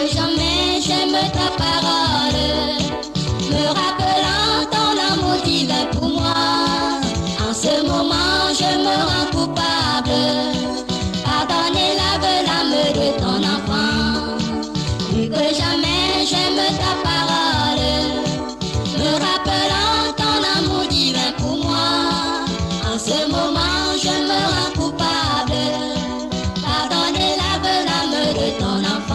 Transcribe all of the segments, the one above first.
que jamais j'aime ta parole, me rappelant ton amour divin pour moi. En ce moment je me rends coupable, pardonnez l'âme de ton enfant. Plus que jamais j'aime ta parole, me rappelant ton amour divin pour moi. En ce moment je me rends coupable, pardonnez l'âme de ton enfant.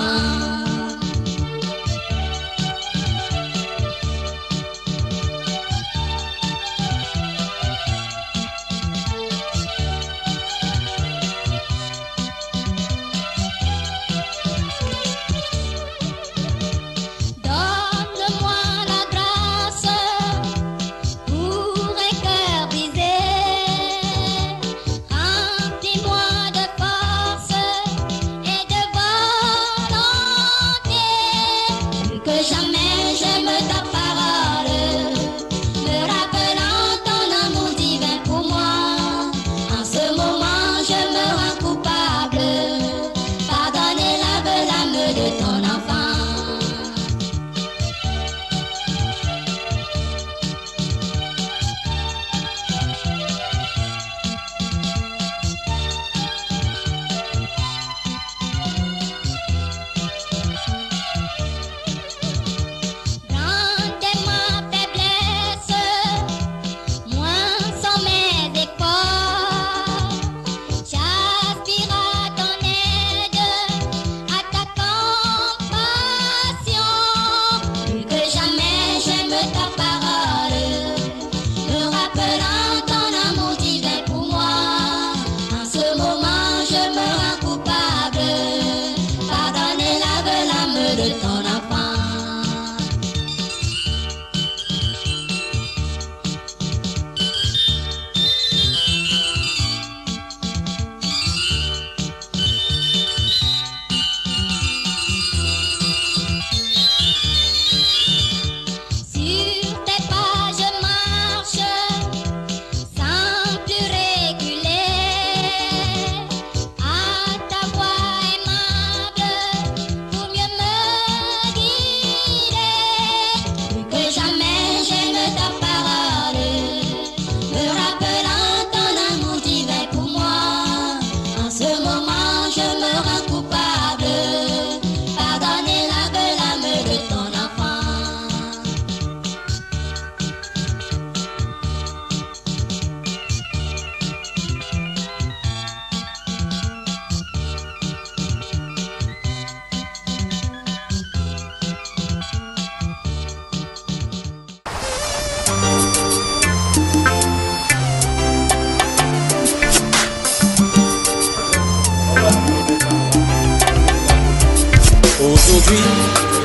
Aujourd'hui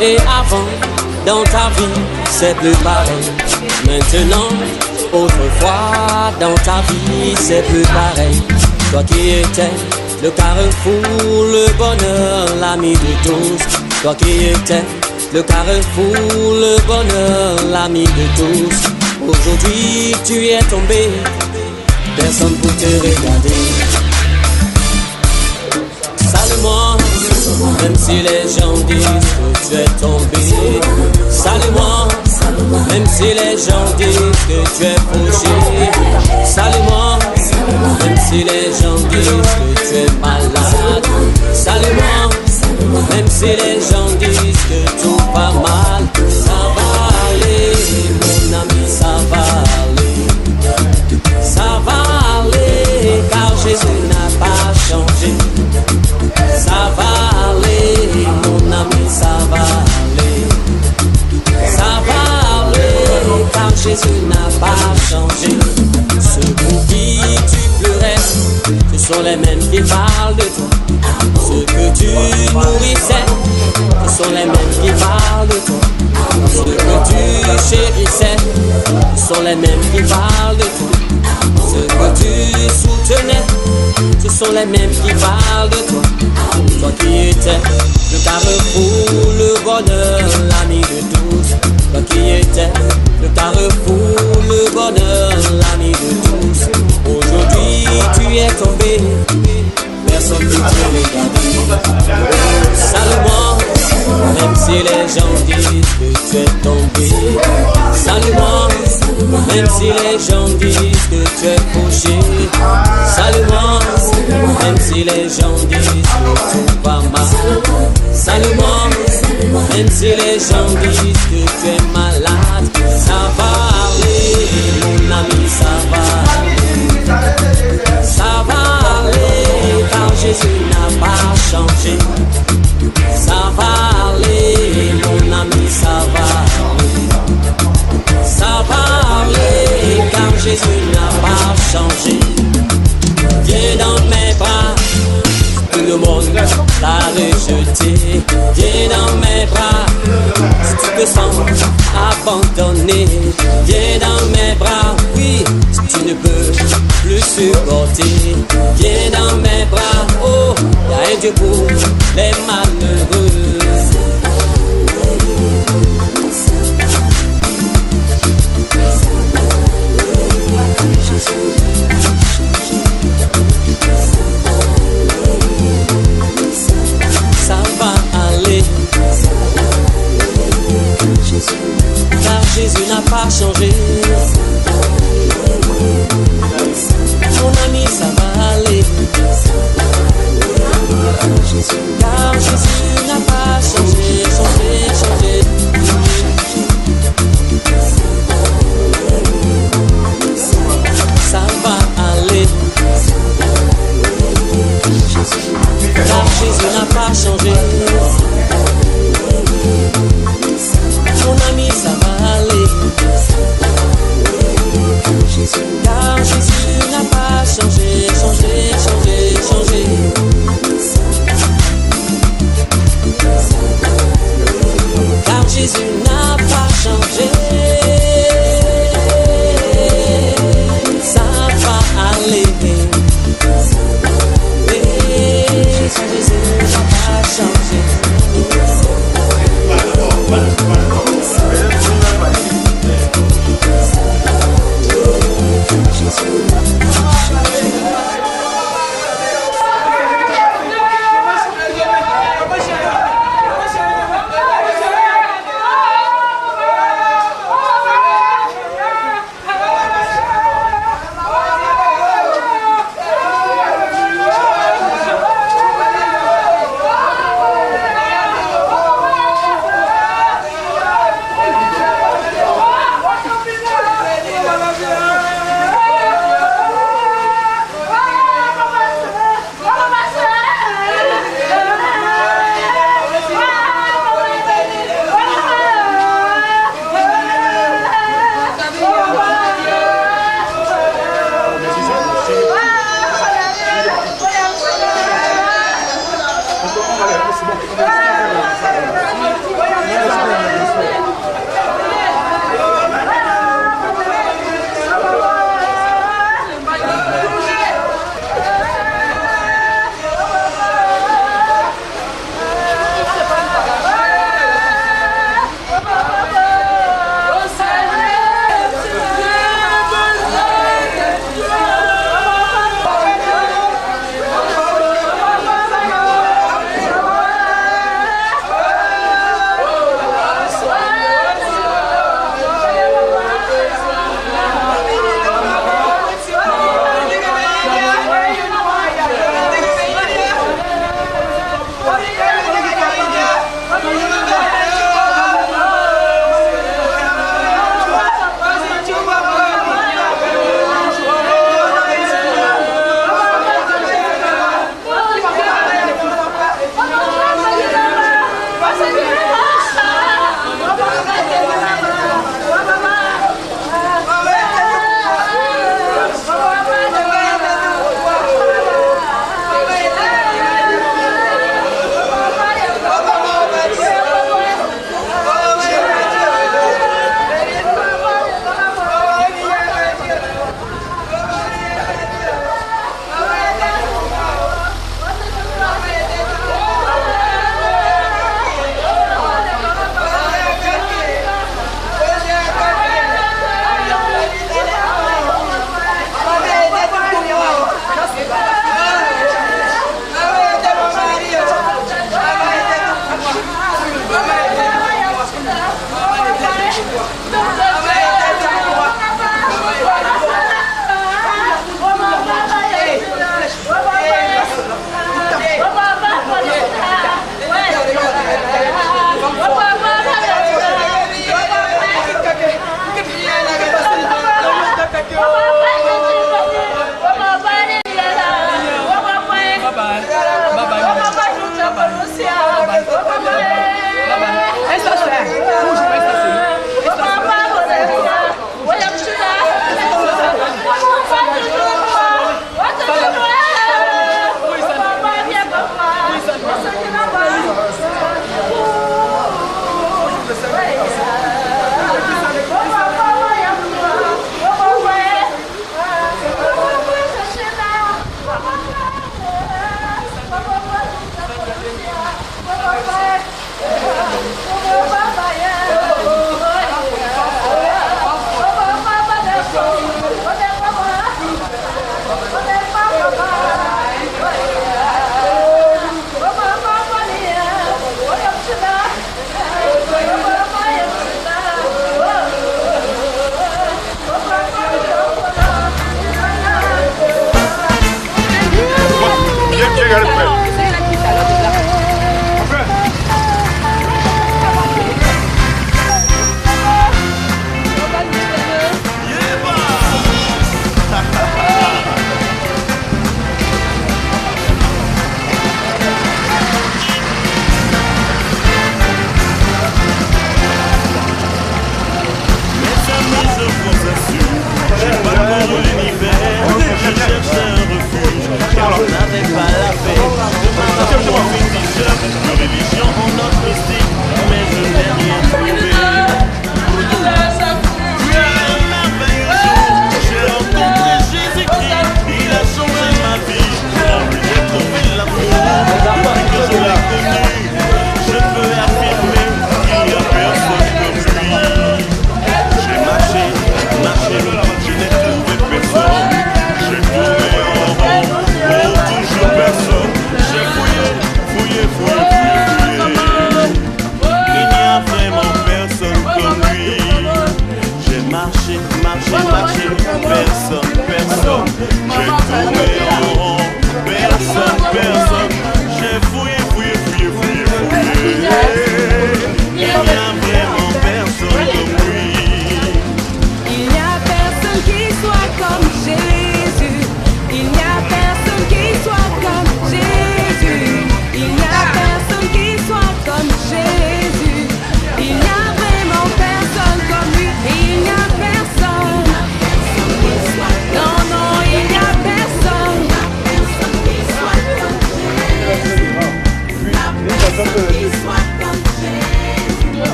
et avant, dans ta vie, c'est plus pareil. Maintenant, autrefois, dans ta vie, c'est plus pareil. Toi qui étais le carrefour, le bonheur, l'ami de tous. Toi qui étais le carrefour, le bonheur, l'ami de tous. Aujourd'hui, tu es tombé, personne pour te regarder. Salue-moi, même si les gens disent que tu es tombé. Salue-moi, même si les gens disent que tu es fauché. Salue-moi, même si les gens disent que tu es malade. Salue-moi, même si les gens disent que tout va mal. Ça va aller, mon ami, ça va aller. Ça va aller, car Jésus n'a pas changé. Ça va aller, mon ami, ça va aller. Ça va aller, car Jésus n'a pas changé. Ceux pour qui tu pleurais, ce sont les mêmes qui parlent de toi. Ceux que tu nourrissais, ce sont les mêmes qui parlent de toi. Ceux que tu chérissais, ce sont les mêmes qui parlent de toi. Ceux que tu soutenais, ce sont les mêmes qui parlent de toi. Toi qui étais le carrefour, le bonheur, l'ami de tous. Toi qui étais le carrefour, le bonheur, l'ami de tous. Aujourd'hui tu es tombé, personne ne te regarde. Salue-moi, même si les gens disent que tu es tombé. Salue-moi, même si les gens disent que tu es fauché. Salue-moi, même si les gens disent que tout va mal. Salue-moi, même si les gens disent que tu es malade. Ça va aller, mon ami, ça va aller. Ça va aller, car Jésus n'a pas changé. Ça va aller, mon ami, ça va aller. Ça va aller, car Jésus n'a pas changé. Viens dans mes bras, tout le monde l'a rejeté. Viens dans mes bras, si tu te sens abandonné. Viens dans mes bras, oui, si tu ne peux plus supporter. Viens dans mes bras, oh, y'a un Dieu pour les malheureux. Ça va aller, car Jésus n'a pas changé. Mon ami, ça va aller, car Jésus n'a pas changé, changé. Ça va aller, car Jésus n'a pas changé. Mon ami, ça va aller, car Jésus n'a pas changé, changé. Car Jésus n'a pas changé. Ça va aller, Jésus n'a pas changé. Jésus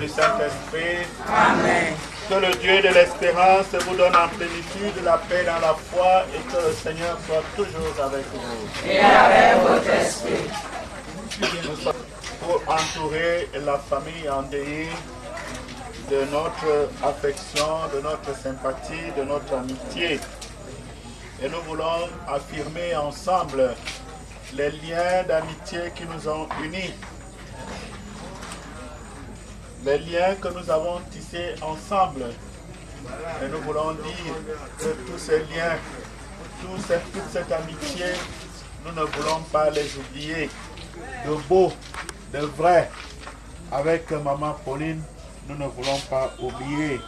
du Saint-Esprit. Amen. Que le Dieu de l'espérance vous donne en plénitude la paix dans la foi et que le Seigneur soit toujours avec vous. Et avec votre esprit. Nous sommes pour entourer la famille endeuillée de notre affection, de notre sympathie, de notre amitié. Et nous voulons affirmer ensemble les liens d'amitié qui nous ont unis. Les liens que nous avons tissés ensemble. Et nous voulons dire que tous ces liens, toute cette amitié, nous ne voulons pas les oublier. De beau, de vrai, avec Maman Pauline, nous ne voulons pas oublier.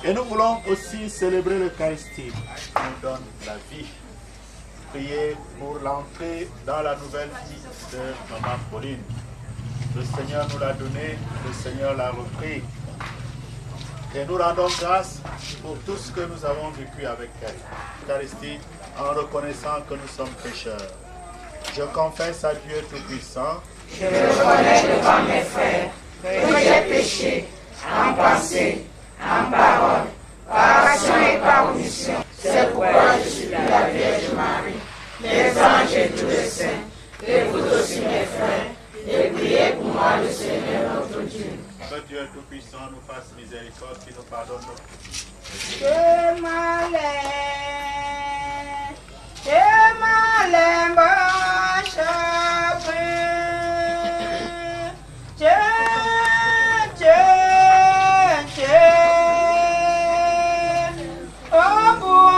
Et nous voulons aussi célébrer l'Eucharistie qui nous donne la vie. Prier pour l'entrée dans la nouvelle vie de Maman Pauline. Le Seigneur nous l'a donné, le Seigneur l'a repris. Et nous rendons grâce pour tout ce que nous avons vécu avec elle. L'Eucharistie, en reconnaissant que nous sommes pécheurs. Je confesse à Dieu Tout-Puissant. Je reconnais devant mes frères que j'ai péché en pensée, en parole, par action et par omission. C'est pourquoi je supplie la Vierge Marie, les anges et tous les saints, et vous aussi mes frères, et priez pour moi le Seigneur notre Dieu. Que Dieu Tout-Puissant nous fasse miséricorde, qui nous pardonne nos péchés. Je m'allais, oh bon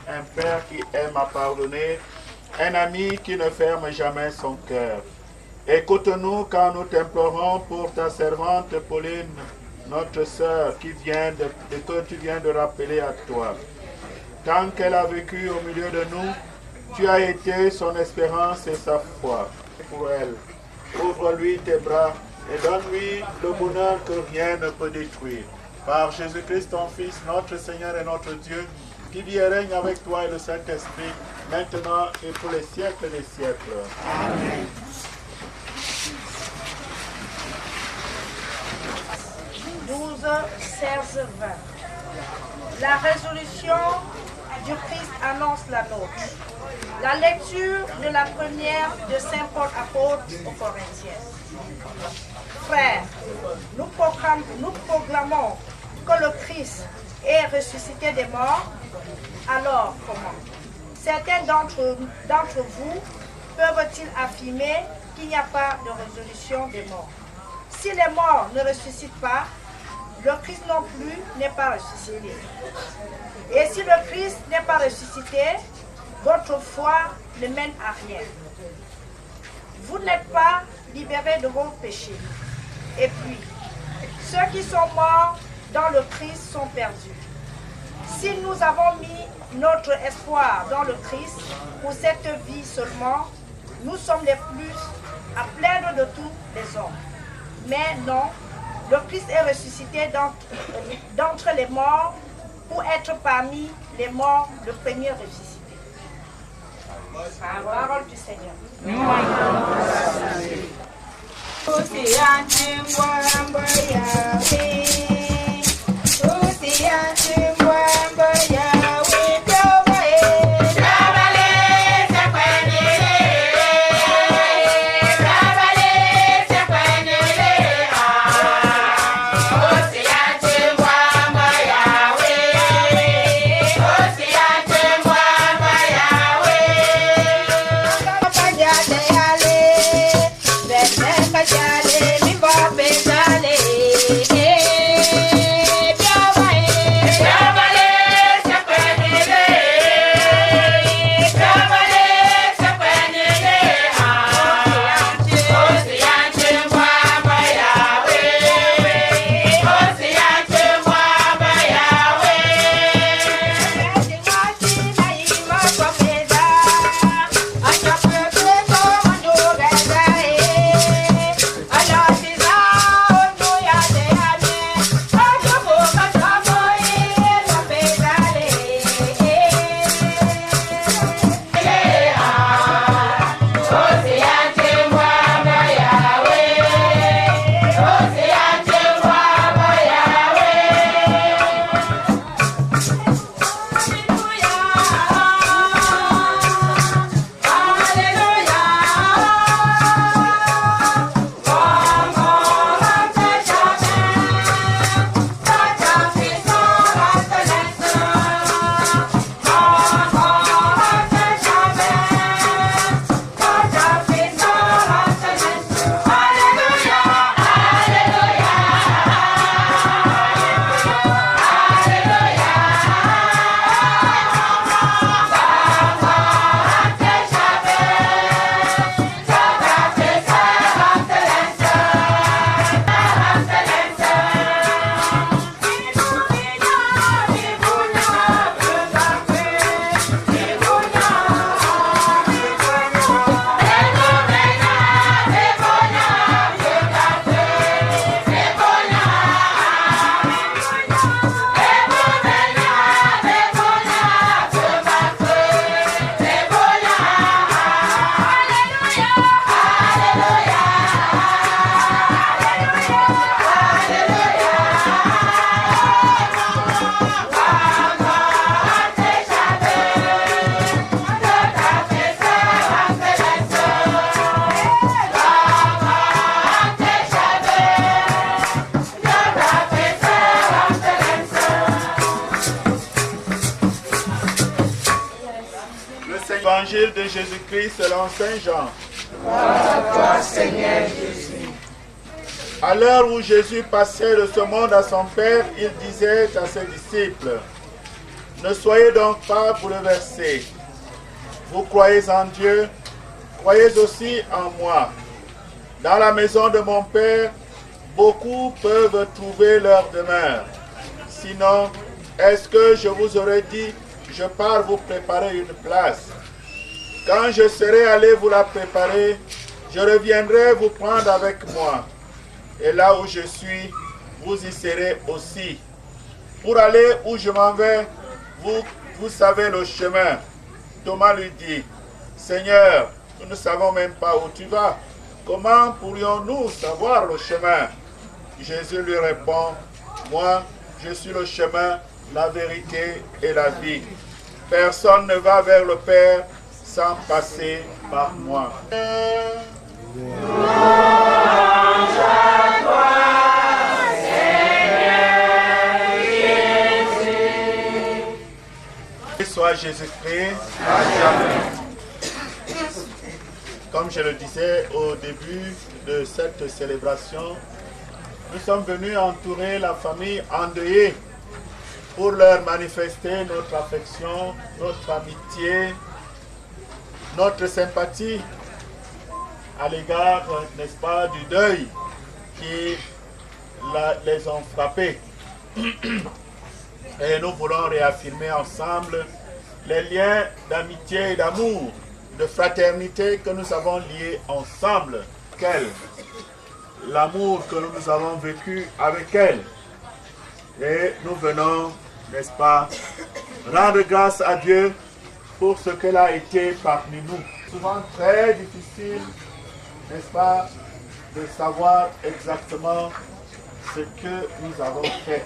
un père qui aime à pardonner, un ami qui ne ferme jamais son cœur. Écoute-nous quand nous t'implorons pour ta servante Pauline, notre sœur, que tu viens de rappeler à toi. Tant qu'elle a vécu au milieu de nous, tu as été son espérance et sa foi. Pour elle, ouvre-lui tes bras et donne-lui le bonheur que rien ne peut détruire. Par Jésus-Christ, ton Fils, notre Seigneur et notre Dieu, qui vit et règne avec toi et le Saint-Esprit, maintenant et pour les siècles des siècles. Amen. 12, 16, 20. La résolution du Christ annonce la nôtre. La lecture de la première de Saint Paul apôtre aux Corinthiens. Frères, nous proclamons que le Christ est ressuscité des morts. Alors comment? Certains d'entre vous peuvent-ils affirmer qu'il n'y a pas de résolution des morts? Si les morts ne ressuscitent pas, le Christ non plus n'est pas ressuscité. Et si le Christ n'est pas ressuscité, votre foi ne mène à rien. Vous n'êtes pas libérés de vos péchés. Et puis, ceux qui sont morts dans le Christ sont perdus. Si nous avons mis notre espoir dans le Christ pour cette vie seulement, nous sommes les plus à plaindre de tous les hommes. Mais non, le Christ est ressuscité d'entre les morts pour être parmi les morts le premier ressuscité. Parole du Seigneur. Évangile de Jésus-Christ selon Saint Jean. Gloire à toi, Seigneur Jésus. À l'heure où Jésus passait de ce monde à son Père, il disait à ses disciples, « Ne soyez donc pas bouleversés. Vous croyez en Dieu, croyez aussi en moi. Dans la maison de mon Père, beaucoup peuvent trouver leur demeure. Sinon, est-ce que je vous aurais dit, je pars vous préparer une place? Quand je serai allé vous la préparer, je reviendrai vous prendre avec moi. Et là où je suis, vous y serez aussi. Pour aller où je m'en vais, vous vous savez le chemin. Thomas lui dit, Seigneur, nous ne savons même pas où tu vas. Comment pourrions-nous savoir le chemin? Jésus lui répond, moi, je suis le chemin, la vérité et la vie. Personne ne va vers le Père sans passer par moi. Soit Jésus-Christ. Comme je le disais au début de cette célébration, nous sommes venus entourer la famille endeuillée pour leur manifester notre affection, notre amitié, notre sympathie à l'égard, n'est-ce pas, du deuil qui les ont frappés. Et nous voulons réaffirmer ensemble les liens d'amitié et d'amour, de fraternité que nous avons liés ensemble. L'amour que nous avons vécu avec elle. Et nous venons, n'est-ce pas, rendre grâce à Dieu pour ce qu'elle a été parmi nous. Souvent très difficile, n'est-ce pas, de savoir exactement ce que nous avons fait.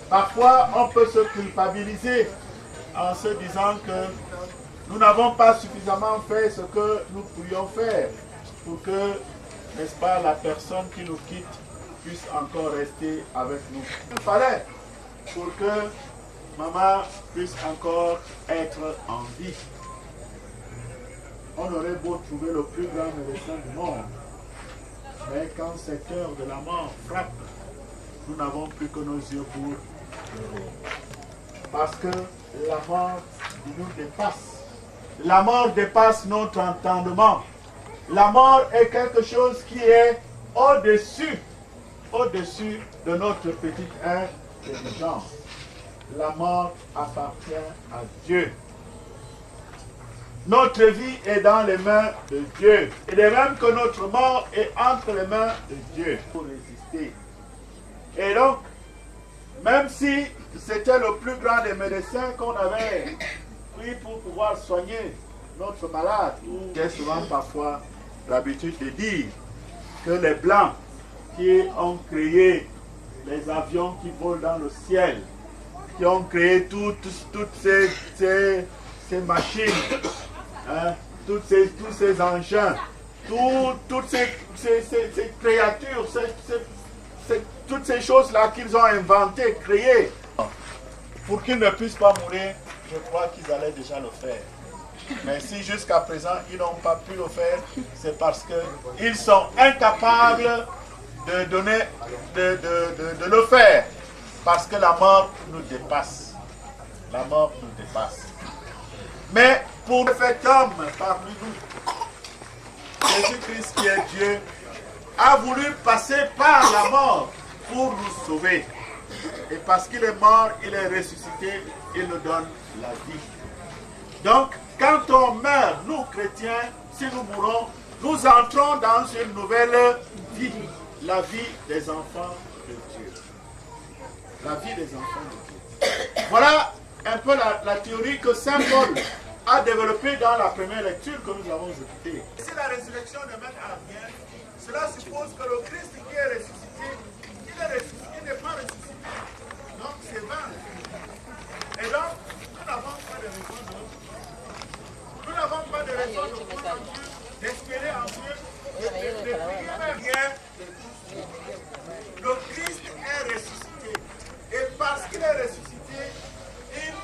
Parfois, on peut se culpabiliser en se disant que nous n'avons pas suffisamment fait ce que nous pouvions faire pour que, n'est-ce pas, la personne qui nous quitte puisse encore rester avec nous. Il fallait pour que maman puisse encore être en vie. On aurait beau trouver le plus grand médecin du monde, mais quand cette heure de la mort frappe, nous n'avons plus que nos yeux pour pleurer. Parce que la mort nous dépasse. La mort dépasse notre entendement. La mort est quelque chose qui est au-dessus de notre petite intelligence. La mort appartient à Dieu. Notre vie est dans les mains de Dieu. Il est même que notre mort est entre les mains de Dieu pour résister. Et donc, même si c'était le plus grand des médecins qu'on avait pris pour pouvoir soigner notre malade, j'ai souvent parfois l'habitude de dire que les Blancs qui ont créé les avions qui volent dans le ciel, qui ont créé toutes ces machines, hein, tous ces engins, toutes ces créatures, toutes ces choses-là qu'ils ont inventées, créées, pour qu'ils ne puissent pas mourir, je crois qu'ils allaient déjà le faire. Mais si jusqu'à présent ils n'ont pas pu le faire, c'est parce qu'ils sont incapables de le faire. Parce que la mort nous dépasse. La mort nous dépasse. Mais pour le fait homme parmi nous, Jésus-Christ qui est Dieu, a voulu passer par la mort pour nous sauver. Et parce qu'il est mort, il est ressuscité, il nous donne la vie. Donc, quand on meurt, nous chrétiens, si nous mourons, nous entrons dans une nouvelle vie. La vie des enfants de Dieu. La vie des enfants de Dieu. Voilà un peu la théorie que Saint Paul a développée dans la première lecture que nous avons écoutée. Si la résurrection ne mène à rien, cela suppose que le Christ qui est ressuscité, il n'est pas ressuscité. Donc c'est vain. Et donc, nous n'avons pas de raison de croire en Dieu, d'espérer en Dieu, de prier même rien. Le Christ est ressuscité. Et parce qu'il est ressuscité, il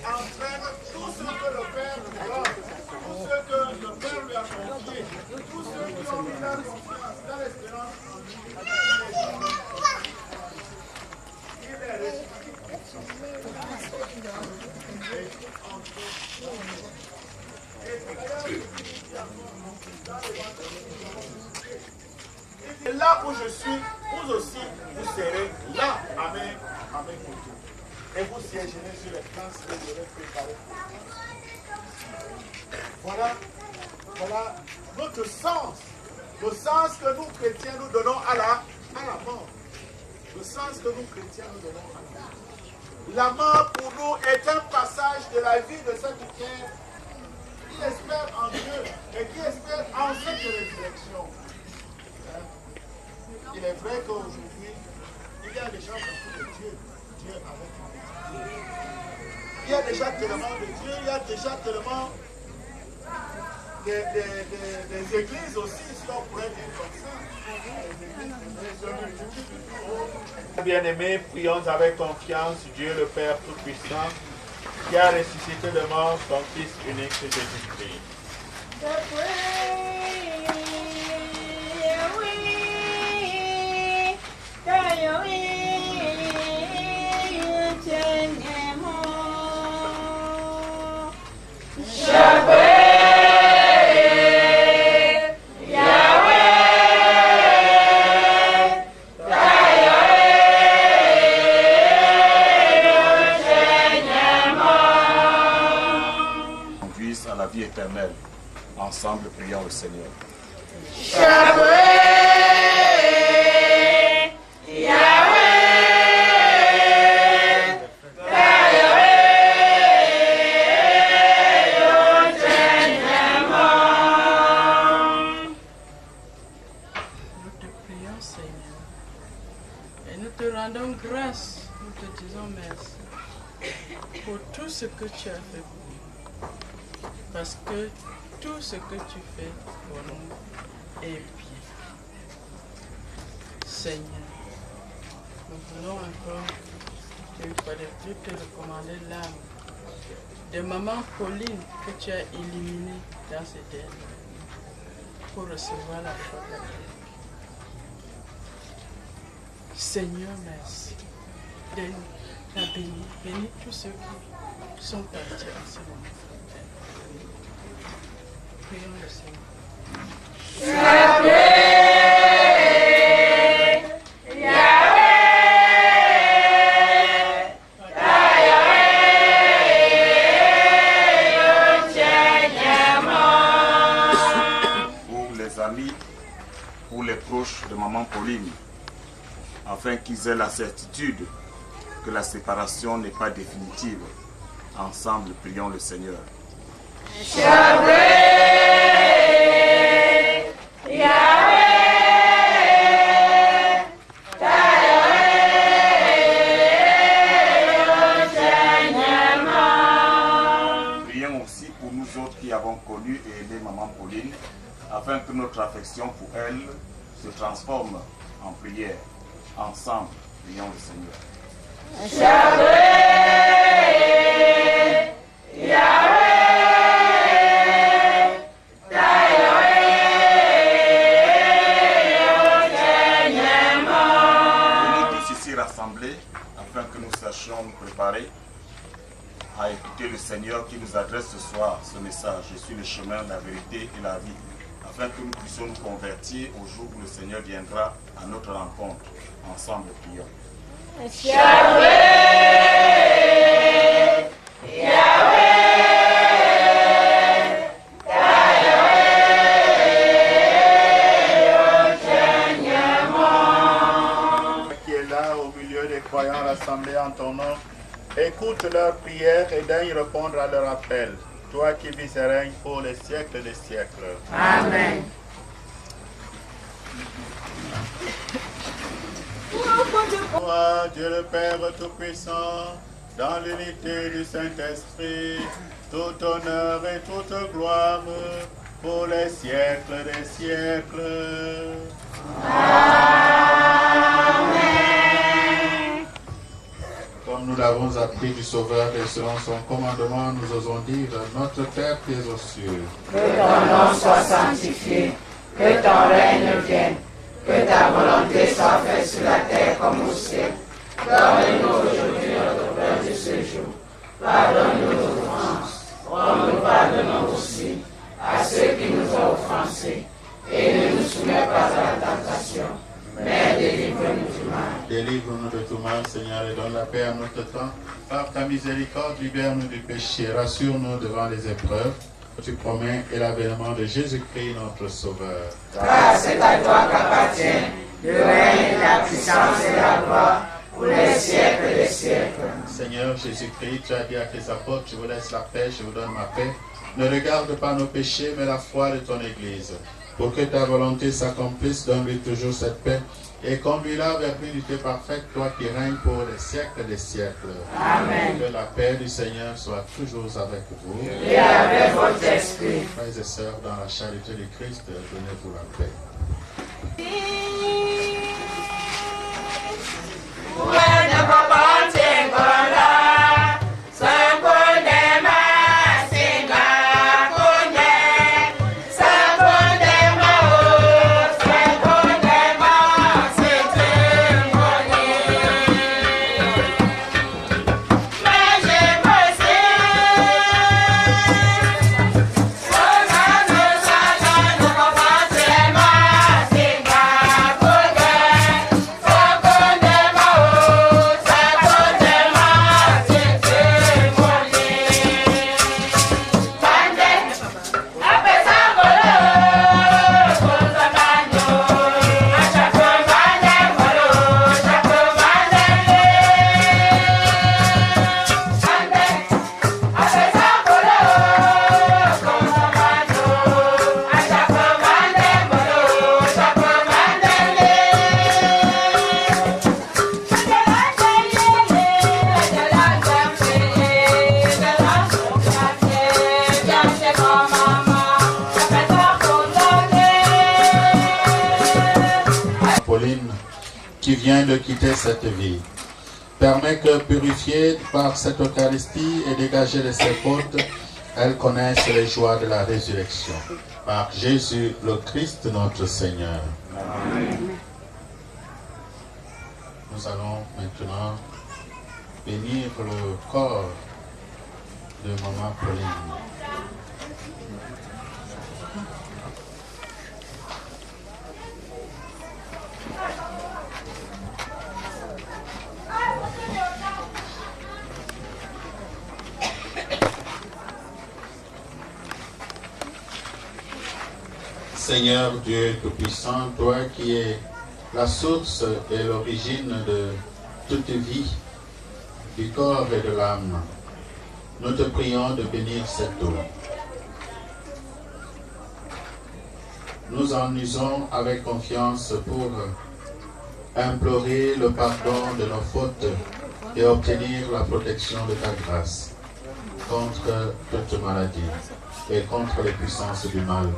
entraîne tout ce que le Père lui donne, tout ce que le Père lui a confié, tous ceux qui ont mis leur confiance, leur espérance en lui. Il est ressuscité. Et là où je suis, vous aussi, vous serez là à mes côtés. Et vous siégerez sur les places que j'aurai préparées. Voilà notre sens. Le sens que nous chrétiens nous donnons à la mort. Le sens que nous chrétiens nous donnons à la mort. La mort pour nous est un passage de la vie de cette terre qui espère en Dieu et qui espère en cette résurrection. Il est vrai qu'aujourd'hui, il y a déjà beaucoup de Dieu. Dieu avec nous. Il y a déjà tellement de Dieu, il y a déjà tellement des églises aussi, si on pourrait dire comme ça. Bien-aimés, prions avec confiance Dieu le Père Tout-Puissant qui a ressuscité de mort son Fils unique Jésus-Christ. Éternel. Ensemble, prions le Seigneur. Nous te prions, Seigneur, et nous te rendons grâce, nous te disons merci pour tout ce que tu as fait pour nous. Parce que tout ce que tu fais pour nous est bien. Seigneur, nous voulons encore une fois de plus te recommander l'âme de maman Pauline que tu as éliminée dans cette terre pour recevoir la foi catholique. Seigneur, merci de la bénir. Bénis tous ceux qui sont partis en ce moment. Prions le Seigneur. Pour les amis, pour les proches de maman Pauline, afin qu'ils aient la certitude que la séparation n'est pas définitive. Ensemble, prions le Seigneur. Prions aussi pour nous autres qui avons connu et aimé maman Pauline, afin que notre affection pour elle se transforme en prière. Ensemble, prions le Seigneur. Rassemblés afin que nous sachions nous préparer à écouter le Seigneur qui nous adresse ce soir ce message. Je suis le chemin, la vérité et la vie, afin que nous puissions nous convertir au jour où le Seigneur viendra à notre rencontre. Ensemble, prions. Croyants rassemblés en ton nom, écoute leurs prières et daigne répondre à leur appel. Toi qui vis et règnes pour les siècles des siècles. Amen. Toi, Dieu le Père Tout-Puissant, dans l'unité du Saint-Esprit, tout honneur et toute gloire pour les siècles des siècles. Comme nous l'avons appris du Sauveur et selon son commandement, nous osons dire notre Père qui es aux cieux. Que ton nom soit sanctifié, que ton règne vienne, que ta volonté soit faite sur la terre comme au ciel. Donne-nous aujourd'hui notre pain de ce jour. Pardonne-nous nos offenses, comme nous pardonnons aussi à ceux qui nous ont offensés. Et ne nous soumets pas à la tentation, mais délivre-nous du mal. Délivre-nous de tout mal, Seigneur, et donne la paix à notre temps. Par ta miséricorde, libère-nous du péché, rassure-nous devant les épreuves. Tu promets et l'avènement de Jésus-Christ, notre Sauveur. Car c'est à toi qu'appartient le règne, la puissance et la gloire pour les siècles des siècles. Seigneur Jésus-Christ, tu as dit à tes apôtres, je vous laisse la paix, je vous donne ma paix. Ne regarde pas nos péchés, mais la foi de ton Église. Pour que ta volonté s'accomplisse, donne-lui toujours cette paix et conduis-la vers l'unité parfaite, toi qui règnes pour les siècles des siècles. Amen. Que la paix du Seigneur soit toujours avec vous. Et avec votre esprit. Frères et sœurs, dans la charité du Christ, donnez-vous la paix. Qui vient de quitter cette vie. Permet que, purifiée par cette Eucharistie et dégagée de ses fautes, elle connaisse les joies de la résurrection. Par Jésus le Christ notre Seigneur. Amen. Nous allons maintenant bénir le corps de Maman Pauline. Seigneur Dieu Tout-Puissant, toi qui es la source et l'origine de toute vie, du corps et de l'âme, nous te prions de bénir cette eau. Nous en usons avec confiance pour implorer le pardon de nos fautes et obtenir la protection de ta grâce contre toute maladie et contre les puissances du mal.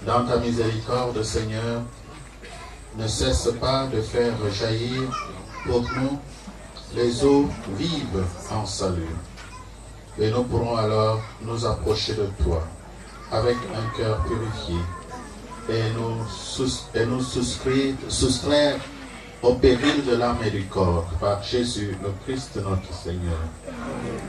Dans ta miséricorde, Seigneur, ne cesse pas de faire jaillir pour nous les eaux vives en salut. Et nous pourrons alors nous approcher de toi avec un cœur purifié et nous soustraire au péril de l'âme et du corps par Jésus le Christ notre Seigneur. Amen.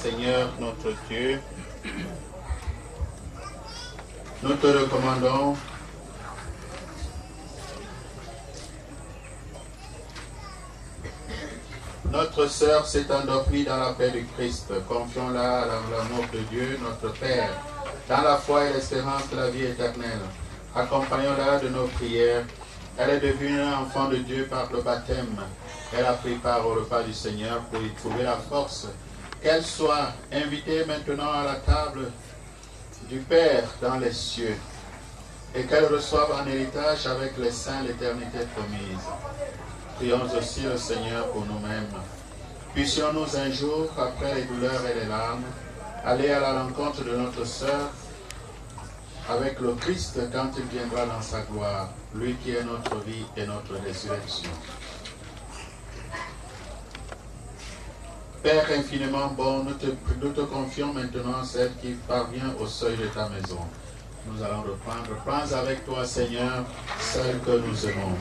Seigneur notre Dieu, nous te recommandons notre sœur s'est endormie dans la paix du Christ. Confions-la dans l'amour de Dieu, notre Père, dans la foi et l'espérance de la vie éternelle. Accompagnons-la de nos prières. Elle est devenue un enfant de Dieu par le baptême. Elle a pris part au repas du Seigneur pour y trouver la force. Qu'elle soit invitée maintenant à la table du Père dans les cieux et qu'elle reçoive en héritage avec les saints l'éternité promise. Prions aussi le Seigneur pour nous-mêmes. Puissions-nous un jour, après les douleurs et les larmes, aller à la rencontre de notre sœur avec le Christ quand il viendra dans sa gloire, lui qui est notre vie et notre résurrection. Père infiniment bon, nous te confions maintenant celle qui parvient au seuil de ta maison. Nous allons reprendre. Prends avec toi, Seigneur, celle que nous aimons.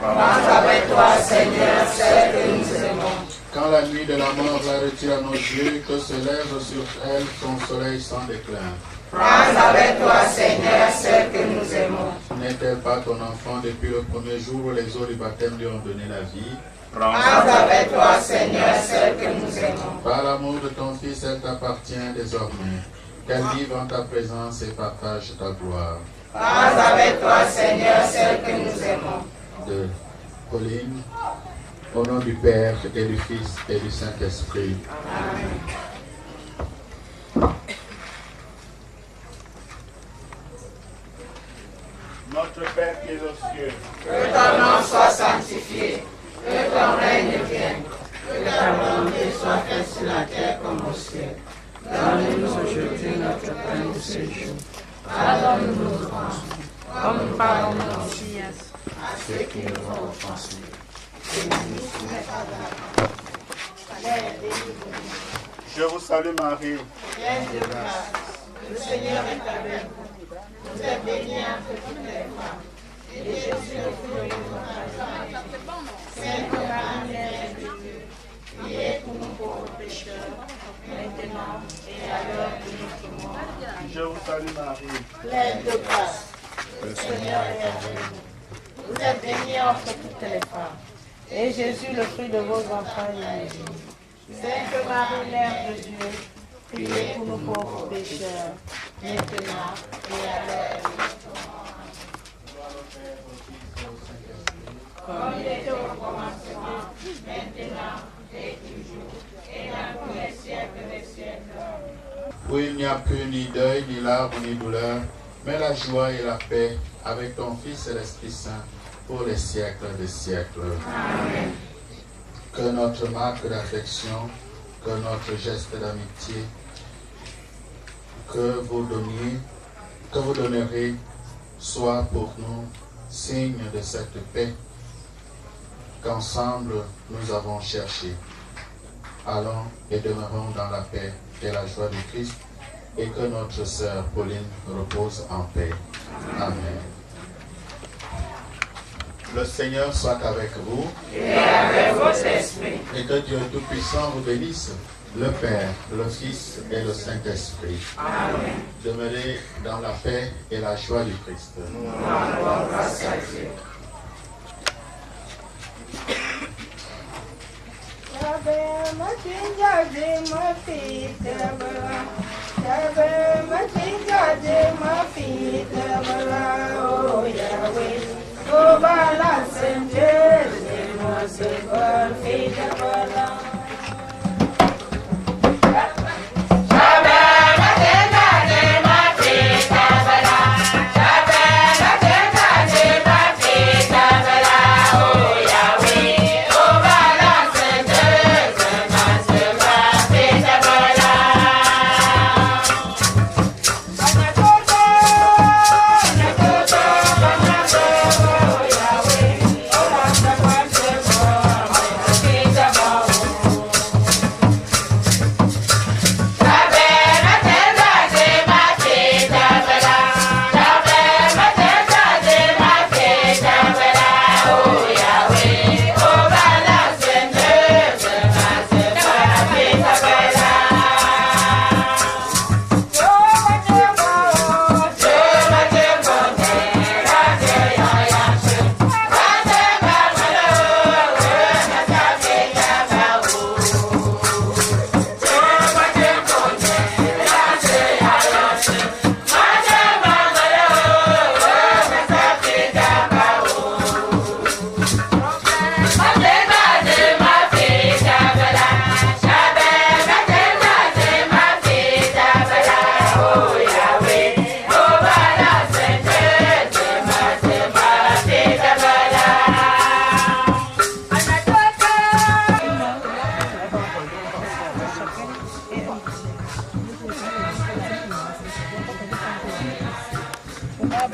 Prends avec toi, Seigneur, celle que nous aimons. Quand la nuit de la mort la retire à nos yeux, que se lève sur elle son soleil sans déclin. Prends avec toi, Seigneur, celle que nous aimons. N'est-elle pas ton enfant depuis le premier jour où les eaux du baptême lui ont donné la vie? Prends avec toi, Seigneur, celle que nous aimons. Par l'amour de ton Fils, elle t'appartient désormais. Qu'elle vive en ta présence et partage ta gloire. Prends avec toi, Seigneur, celle que nous aimons. De Pauline, au nom du Père et du Fils et du Saint-Esprit. Amen. Notre Père qui est aux cieux, que ton nom soit sanctifié, que ton règne vienne, que ta volonté soit faite sur la terre comme au ciel. Donne-nous aujourd'hui notre pain de ce jour. Pardonne-nous nos offenses, comme nous pardonnons aussi à ceux qui nous ont offensés. je vous salue Marie. Pleine de grâce, le Seigneur est avec vous. Vous êtes bénie entre toutes les femmes, et Jésus, le fruit de votre enfantement, Sainte Marie, Mère de Dieu, priez pour nous pauvres pécheurs, maintenant et à l'heure de notre mort. Je vous salue Marie. Pleine de grâce, le Seigneur est avec vous. Vous êtes bénie entre toutes les femmes, et Jésus, le fruit de vos entrailles, est béni. Sainte Marie, Mère de Dieu, priez pour nous pauvres pécheurs, maintenant et à l'heure de notre mort. Comme il était au commencement, maintenant et toujours, et dans tous les siècles des siècles. Où il n'y a plus ni deuil, ni larmes, ni douleur, mais la joie et la paix avec ton Fils et l'Esprit Saint pour les siècles des siècles. Amen. Que notre marque d'affection, que notre geste d'amitié, que vous donnerez, soit pour nous signe de cette paix qu'ensemble nous avons cherché. Allons et demeurons dans la paix et la joie du Christ, et que notre sœur Pauline repose en paix. Amen. Le Seigneur soit avec vous. Et avec votre esprit. Et que Dieu Tout-Puissant vous bénisse, le Père, le Fils et le Saint-Esprit. Amen. Demeurez dans la paix et la joie du Christ. Nous rendons grâce à Dieu. Oh, balance and judge, was a bird, feet of a On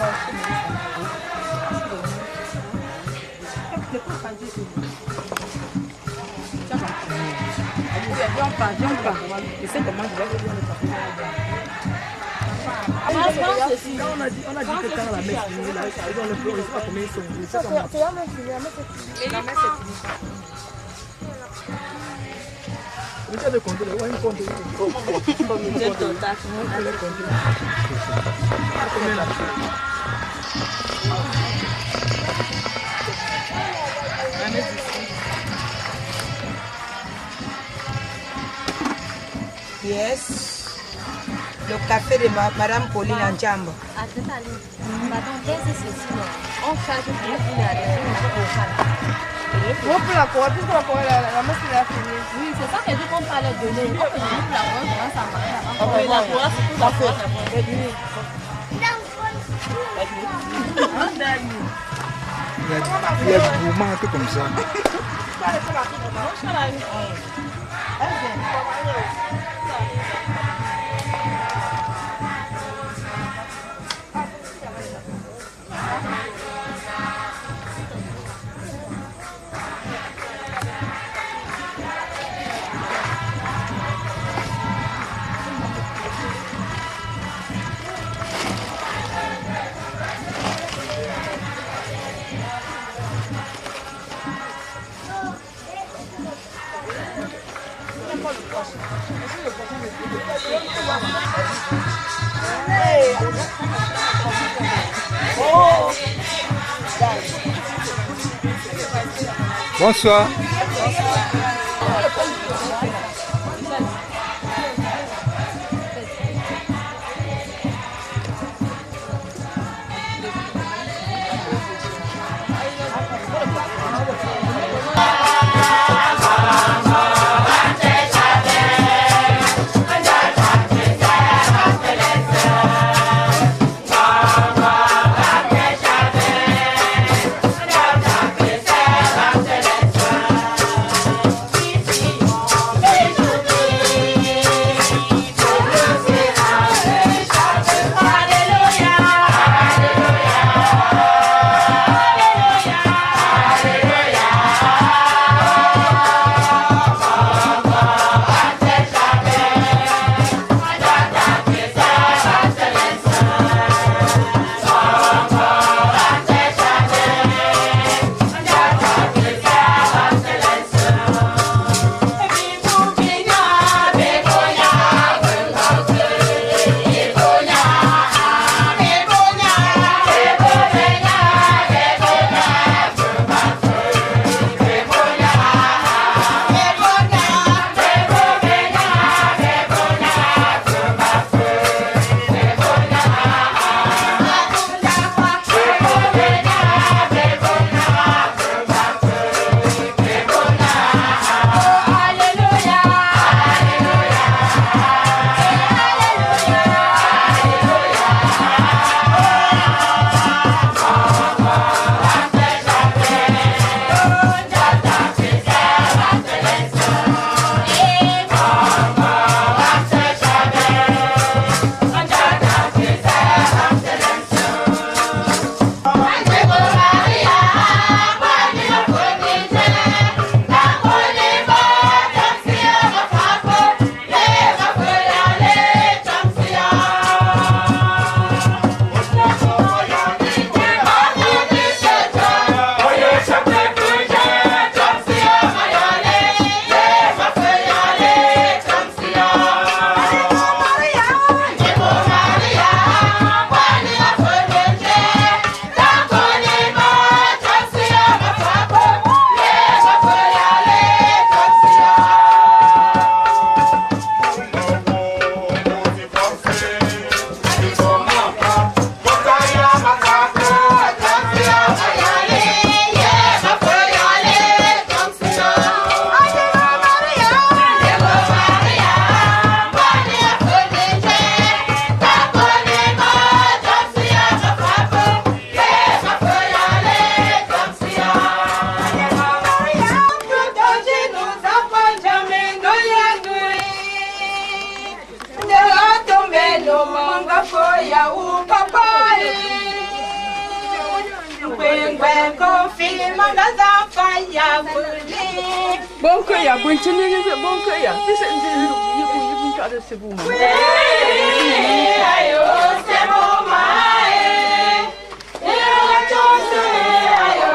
a dit que quand la messe finit, là, ils ont le plan, ils savent combien ils sont. C'est la messe finie, la messe est finie. La messe est finie. Vous avez compté, vous avez compté. Combien de total? Vous avez compté. Combien là? La messe ici. Yes. Le café de Madame Pauline en jambe. Madame, qu'est-ce que c'est ceci? On charge pour une année. On peut la courir, puisque la courir, la messe est finie. Oui, c'est ça que je qu'on parlait de donner. On peut la courir, ça marche. Oui, la courir, c'est tout à fait. Il y a du mouvement un peu comme ça. Bonsoir. manga foya u papai Bonke ya, bunchini ni bonke ya. Kisa nje yibu kada sebu. Ayo sebu mai. Ero chose ayo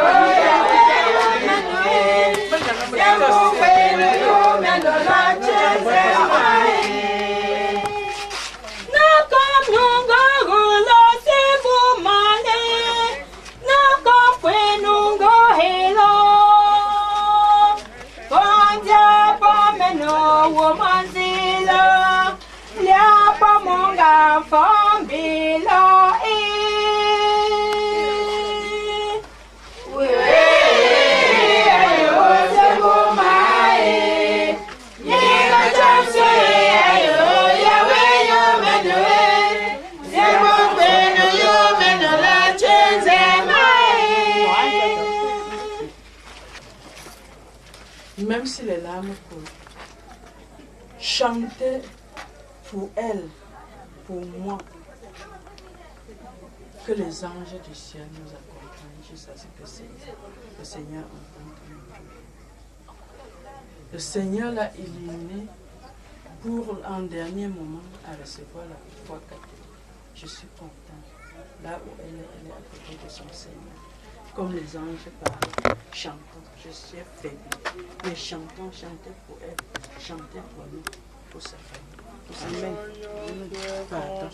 Même si les larmes coulent, chantez pour elle, pour moi, que les anges du ciel nous accompagnent jusqu'à ce que le Seigneur entende nos prières. Le Seigneur l'a illuminé pour un dernier moment à recevoir la foi catholique. Je suis contente, là où elle est à côté de son Seigneur. Comme les anges parlent, chantons, je suis faible, mais chantons, chantez pour elle, chantez pour nous, pour sa famille. Amen. Pardon.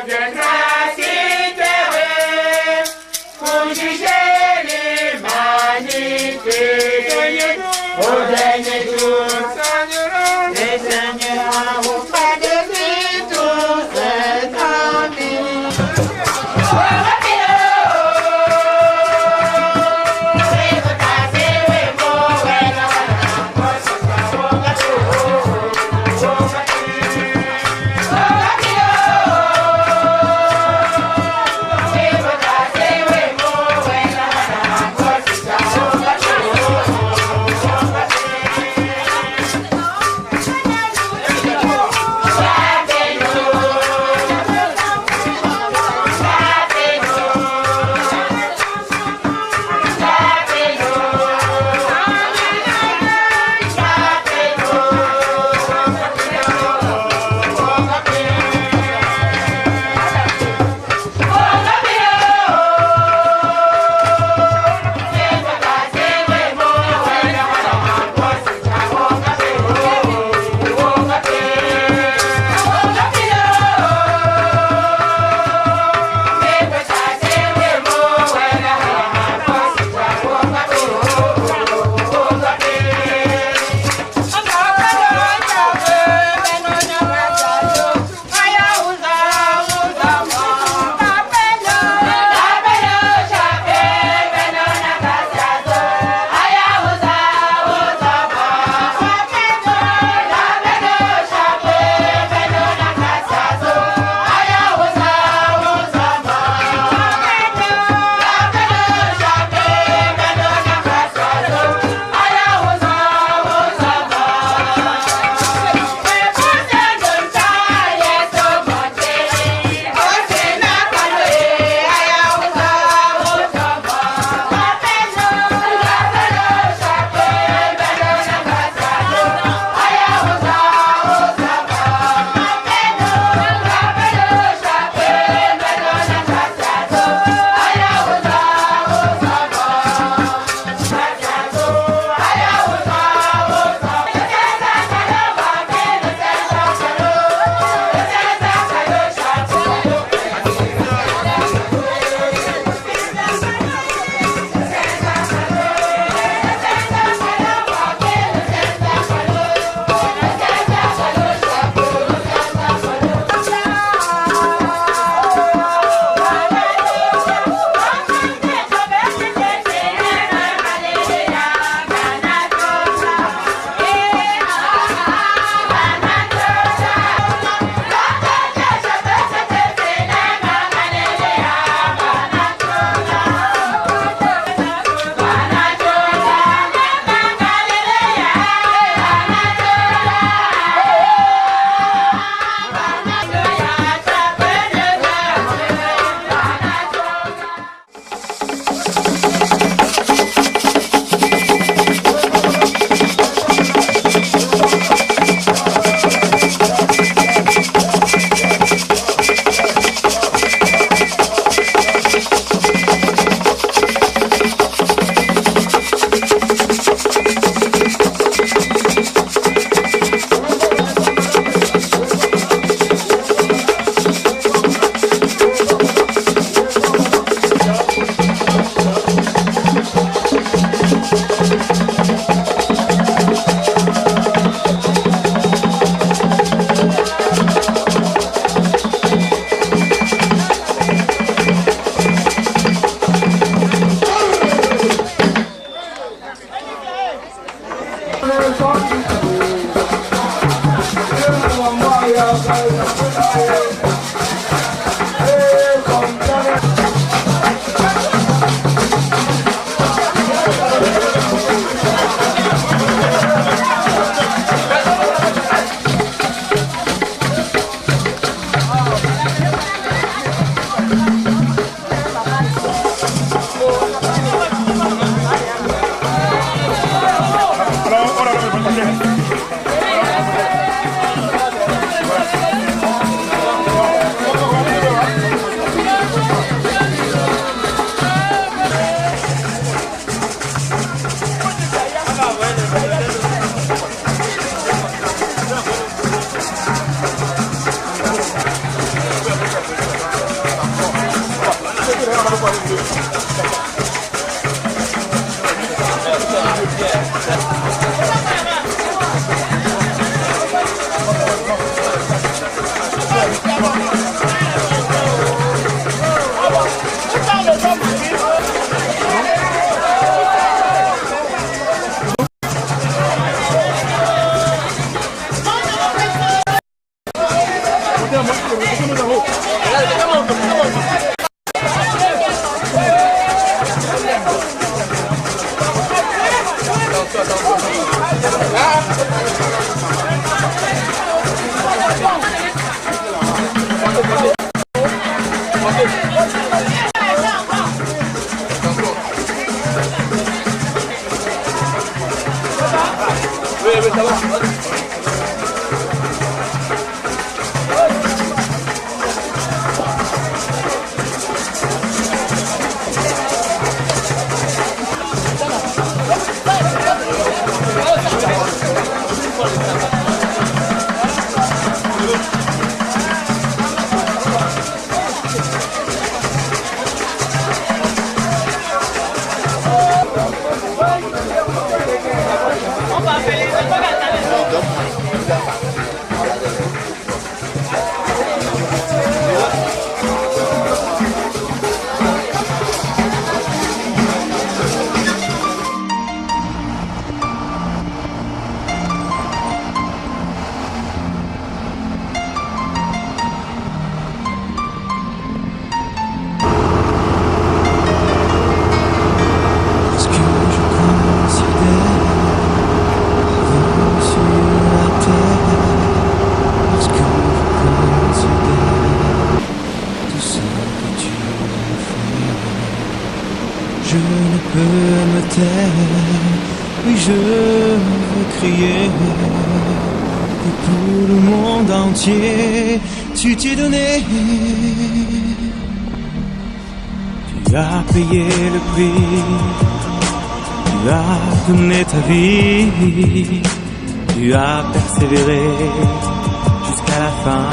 Viendra s'éteindre pour juger l'humanité. Au dernier jour, les Seigneurs vont pas de tout cet amis. Je ne peux me taire, oui je veux crier. Et pour le monde entier, tu t'es donné. Tu as payé le prix, tu as donné ta vie, tu as persévéré jusqu'à la fin.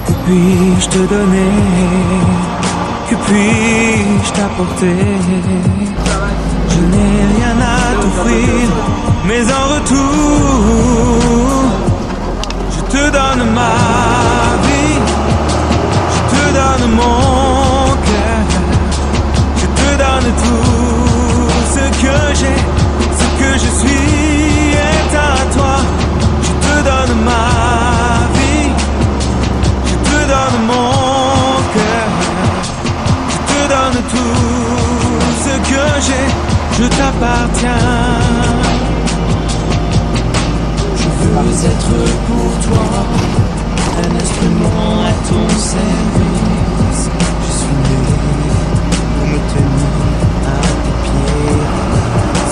Que puis-je te donner? Que puis-je t'apporter? Je n'ai rien à t'offrir, mais en retour, je te donne ma vie, je te donne mon cœur, je te donne tout ce que j'ai, ce que je suis est à toi. Je te donne ma vie, je te donne mon cœur, donne tout ce que j'ai, je t'appartiens. Je veux être pour toi un instrument à ton service. Je suis né pour me tenir à tes pieds.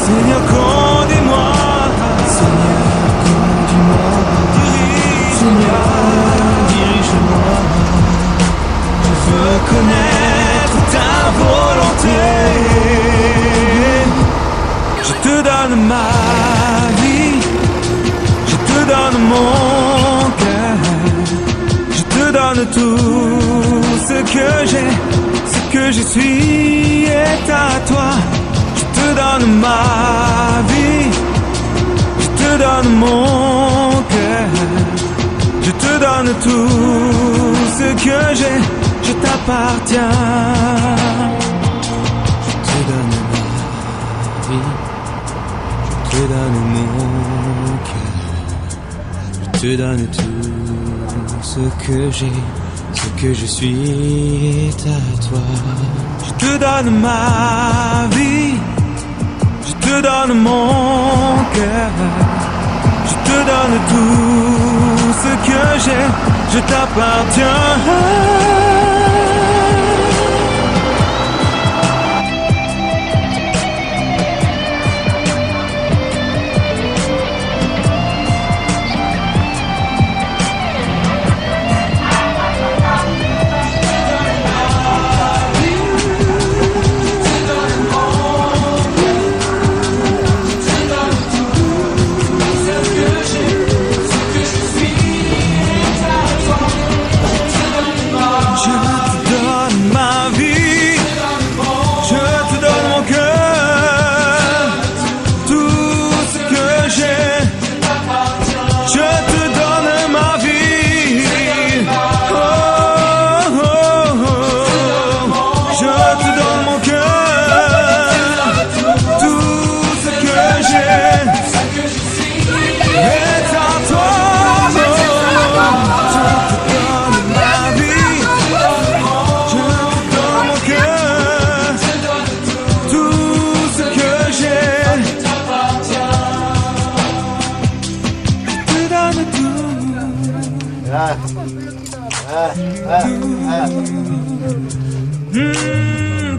Seigneur, conduis-moi. Seigneur, conduis-moi. Seigneur, dirige-moi. Je veux connaître ta volonté. Je te donne ma vie, je te donne mon cœur, je te donne tout ce que j'ai, ce que je suis est à toi. Je te donne ma vie, je te donne mon cœur, je te donne tout ce que j'ai, je t'appartiens. Je te donne ma vie, je te donne mon cœur, je te donne tout ce que j'ai, ce que je suis est à toi. Je te donne ma vie, je te donne mon cœur, je te donne tout ce que j'ai, je t'appartiens.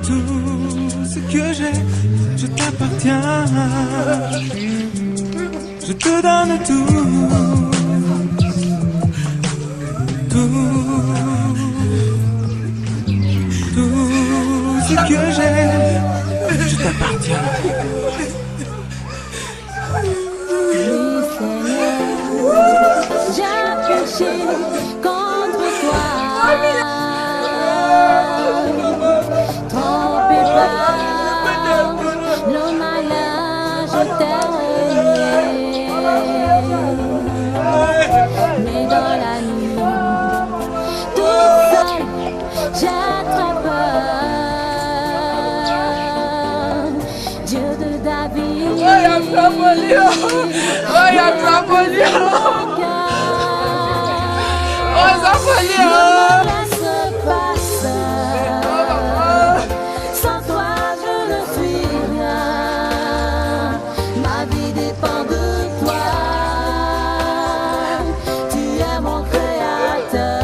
Tout ce ce que j'ai, je t'appartiens. Je te donne tout, tout ce que j'ai, je t'appartiens. J'ai péché contre toi. Trompé par le malin, je t'ai renié. Mais dans la nuit, toute seule, j'ai très peur. Dieu de David. Oh, y'a Trapolio. Oh, Zapolio. Laisse passer. Sans toi, je ne suis rien. Ma vie dépend de toi. Tu es mon créateur.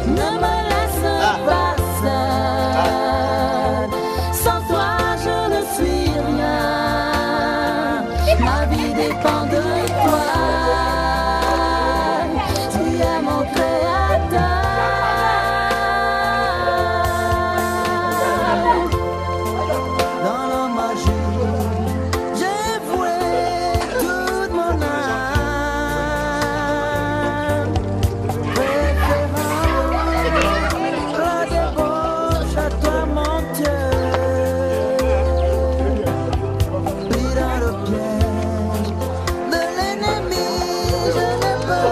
Ne me laisse pas seul. Sans toi, je ne suis rien. Ma vie dépend de toi. Tu es mon créateur. Dans l'homme j'ai voué toute mon âme. Préférant la débauche à toi, mon Dieu. Pris dans le piège de l'ennemi, je n'ai pas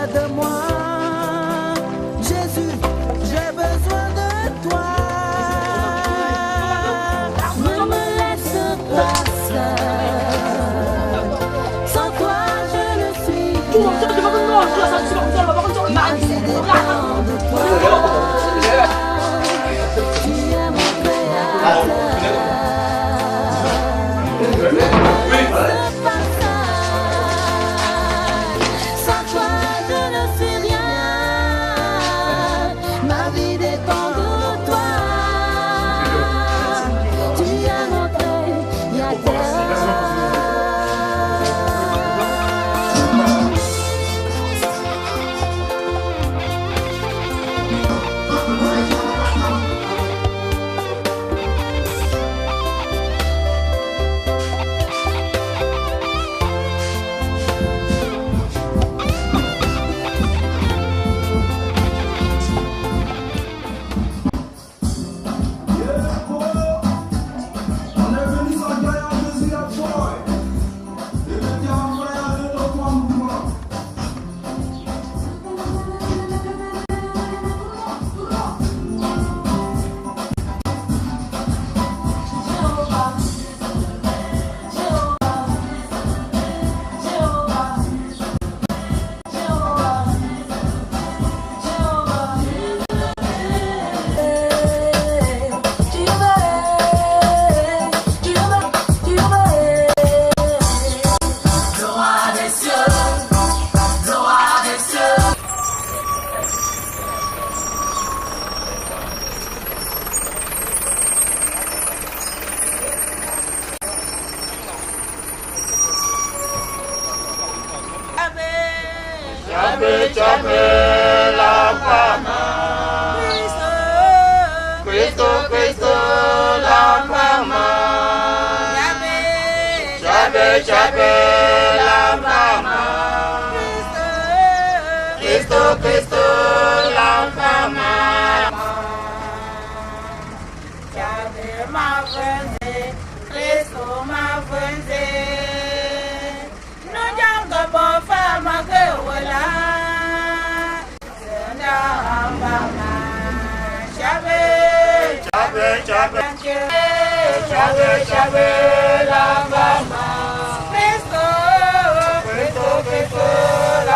aide-moi, Jésus, j'ai besoin de toi. Ne me laisse pas seul. Sans toi, je ne suis rien. Ma vie dépend de toi. Tu es mon créateur. Ne me laisse pas seul. Sans toi, je ne suis rien. Ma vie dépend de toi. Tu es mon créateur. La fama. Cristo, Cristo, la fama. Chabe, la fama. Cristo, Cristo, la fama. Chabe ma vende, Cristo ma vende. No janga bo fama ke wala. Chabe, la fama. Cristo, la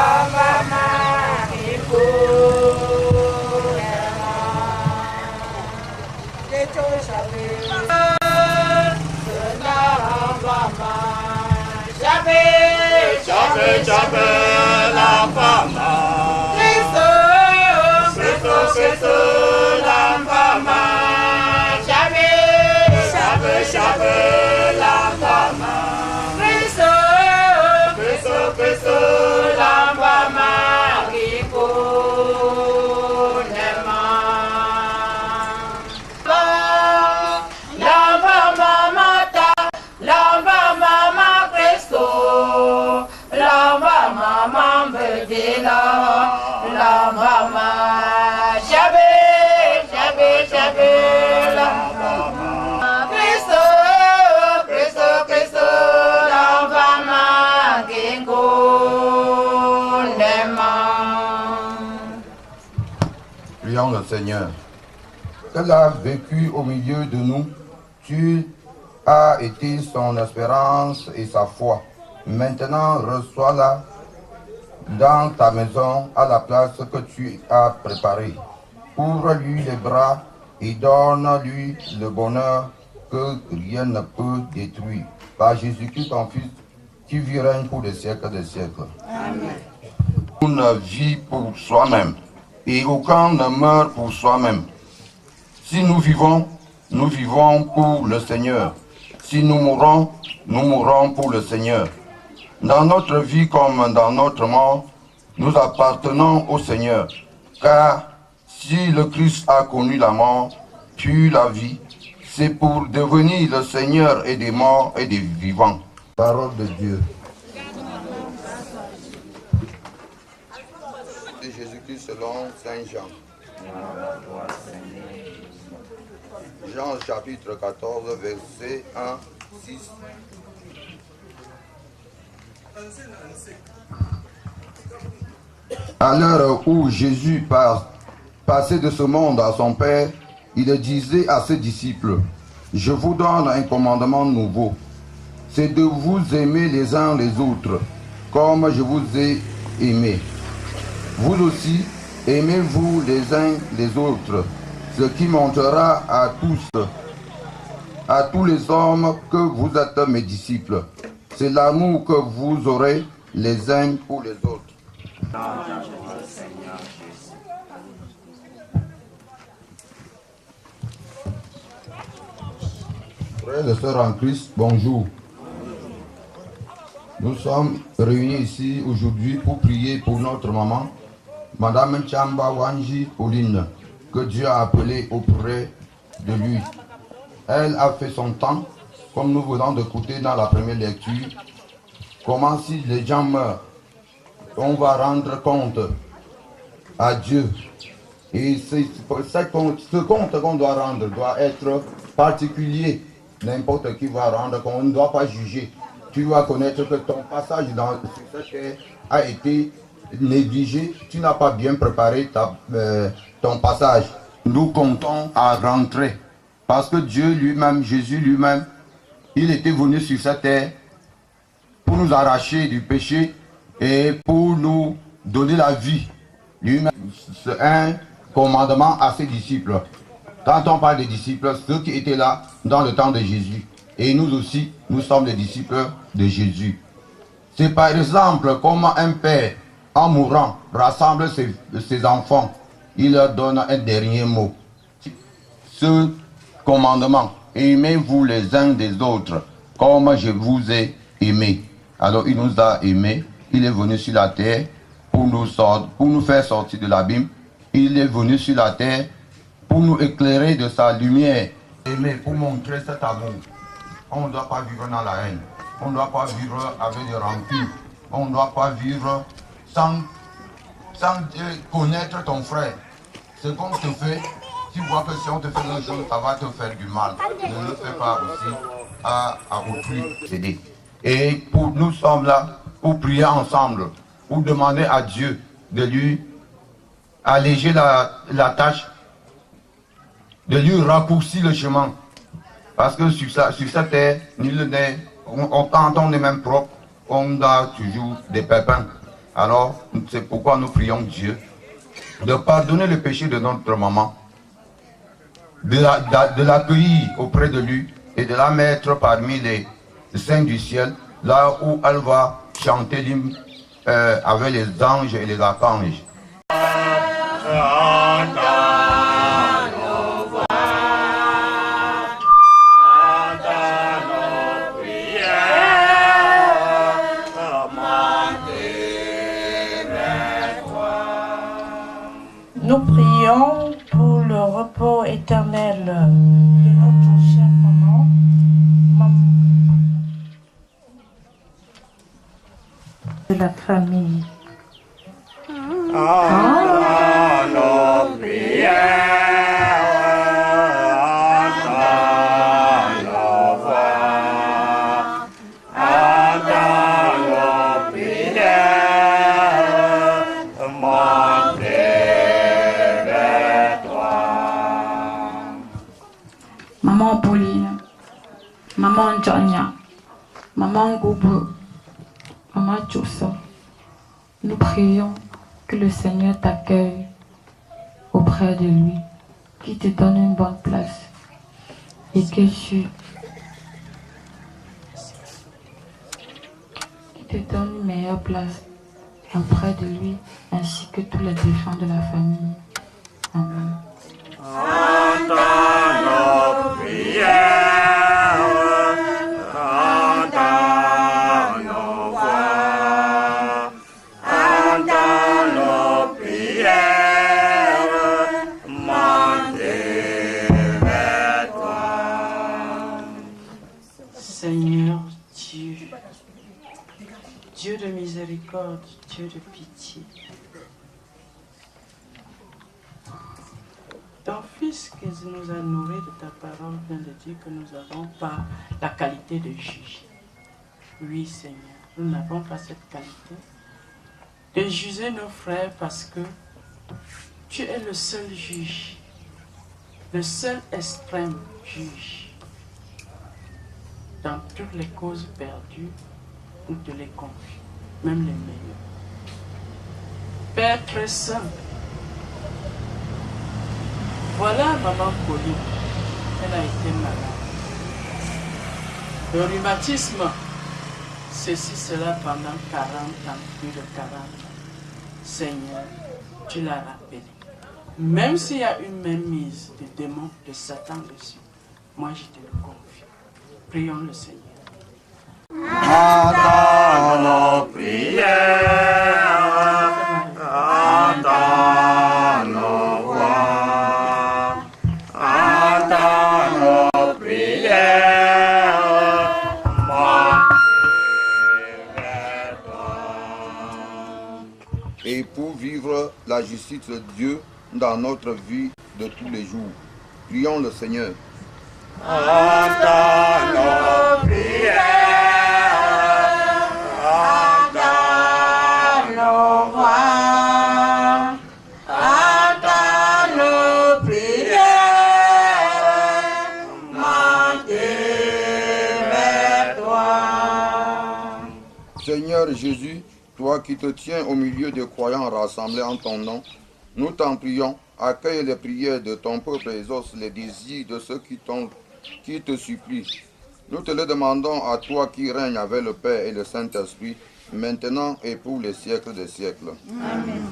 fama. Chabe, la fama. Cristo, J'avais la fama, Cristo, Cristo, Cristo, la fama, Rico, Nema. La fama mata, la fama ma Cristo, la fama ma bedela, la fama, j'avais la fama. Prions le Seigneur. Elle a vécu au milieu de nous. Tu as été son espérance et sa foi. Maintenant, reçois-la dans ta maison à la place que tu as préparée. Ouvre-lui les bras et donne-lui le bonheur que rien ne peut détruire. Par Jésus-Christ, ton Fils, qui vit règne pour des siècles des siècles. Amen. On ne vit pour soi-même et aucun ne meurt pour soi-même. Si nous vivons pour le Seigneur. Si nous mourons pour le Seigneur. Dans notre vie comme dans notre mort, nous appartenons au Seigneur. Car si le Christ a connu la mort, puis la vie, c'est pour devenir le Seigneur et des morts et des vivants. Parole de Dieu. De Jésus-Christ selon Saint Jean. Jean chapitre 14, verset 1, 6. À l'heure où Jésus passait de ce monde à son Père, il disait à ses disciples, « Je vous donne un commandement nouveau, c'est de vous aimer les uns les autres, comme je vous ai aimés. Vous aussi, aimez-vous les uns les autres, ce qui montrera à tous les hommes que vous êtes mes disciples. C'est l'amour que vous aurez les uns pour les autres. » Frères et sœurs en Christ, bonjour. Nous sommes réunis ici aujourd'hui pour prier pour notre maman, Madame Chamba Wanji Pauline, que Dieu a appelée auprès de lui. Elle a fait son temps, comme nous venons d'écouter dans la première lecture, comment si les gens meurent, on va rendre compte à Dieu. Et ce compte qu'on doit rendre doit être particulier. N'importe qui va rendre compte, on ne doit pas juger. Tu dois connaître que ton passage sur cette terre a été négligé. Tu n'as pas bien préparé ton passage. Nous comptons à rentrer. Parce que Dieu lui-même, Jésus lui-même, il était venu sur cette terre pour nous arracher du péché et pour nous donner la vie. Lui-même, c'est un commandement à ses disciples. Quand on parle des disciples, ceux qui étaient là dans le temps de Jésus. Et nous aussi, nous sommes les disciples de Jésus. C'est par exemple comment un père, en mourant, rassemble ses enfants. Il leur donne un dernier mot. Ce commandement, aimez-vous les uns des autres, comme je vous ai aimés. Alors il nous a aimés. Il est venu sur la terre pour nous faire sortir de l'abîme. Il est venu sur la terre pour nous éclairer de sa lumière. Aimer pour montrer cet amour. On ne doit pas vivre dans la haine. On ne doit pas vivre avec des rancunes. On ne doit pas vivre sans connaître ton frère. Ce qu'on te fait, tu vois que si on te fait quelque chose, ça va te faire du mal. Ne le fais pas aussi à autrui. Et nous sommes là pour prier ensemble, pour demander à Dieu de lui alléger la tâche, de lui raccourcir le chemin. Parce que sur cette terre, quand on est même propre, on a toujours des pépins. Alors, c'est pourquoi nous prions Dieu de pardonner le péché de notre maman, de l'accueillir auprès de lui et de la mettre parmi les saints du ciel, là où elle va chanter l'hymne avec les anges et les archanges. la famille. Entends nos prières, entends nos voix, entends nos prières, montez vers toi. Maman Pauline, Maman Jonia, Maman Goubou, Maman Tchoussa, nous prions que le Seigneur t'accueille auprès de lui, qu'il te donne une bonne place et que qu'il te donne une meilleure place auprès de lui ainsi que tous les défunts de la famille. Amen. Entends nos prières, entends nos voix, entends nos prières, montez vers toi. Seigneur Dieu, Dieu de miséricorde, Dieu de pitié, ton Fils qui nous a nourris de ta parole vient de dire que nous n'avons pas la qualité de juge. Oui, Seigneur, nous n'avons pas cette qualité de juger nos frères parce que tu es le seul juge, le seul extrême juge. Dans toutes les causes perdues, nous te les confions, même les meilleures. Père très saint, voilà maman Pauline, elle a été malade. Le rhumatisme, ceci, cela pendant 40 ans, plus de 40 ans. Seigneur, tu l'as rappelé. Même s'il y a une mainmise de démons, de Satan dessus, moi je te le confie. Prions le Seigneur. Entends nos prières, entends nos voix, entends nos prières, montez vers toi. Et pour vivre la justice de Dieu dans notre vie de tous les jours, prions le Seigneur. Entends nos prières, entends nos voix, entends nos prières, montez vers toi. Seigneur Jésus, toi qui te tiens au milieu des croyants rassemblés en ton nom, nous t'en prions, accueille les prières de ton peuple et exauce les désirs de ceux qui te supplient. Nous te le demandons à toi qui règnes avec le Père et le Saint-Esprit, maintenant et pour les siècles des siècles. Amen.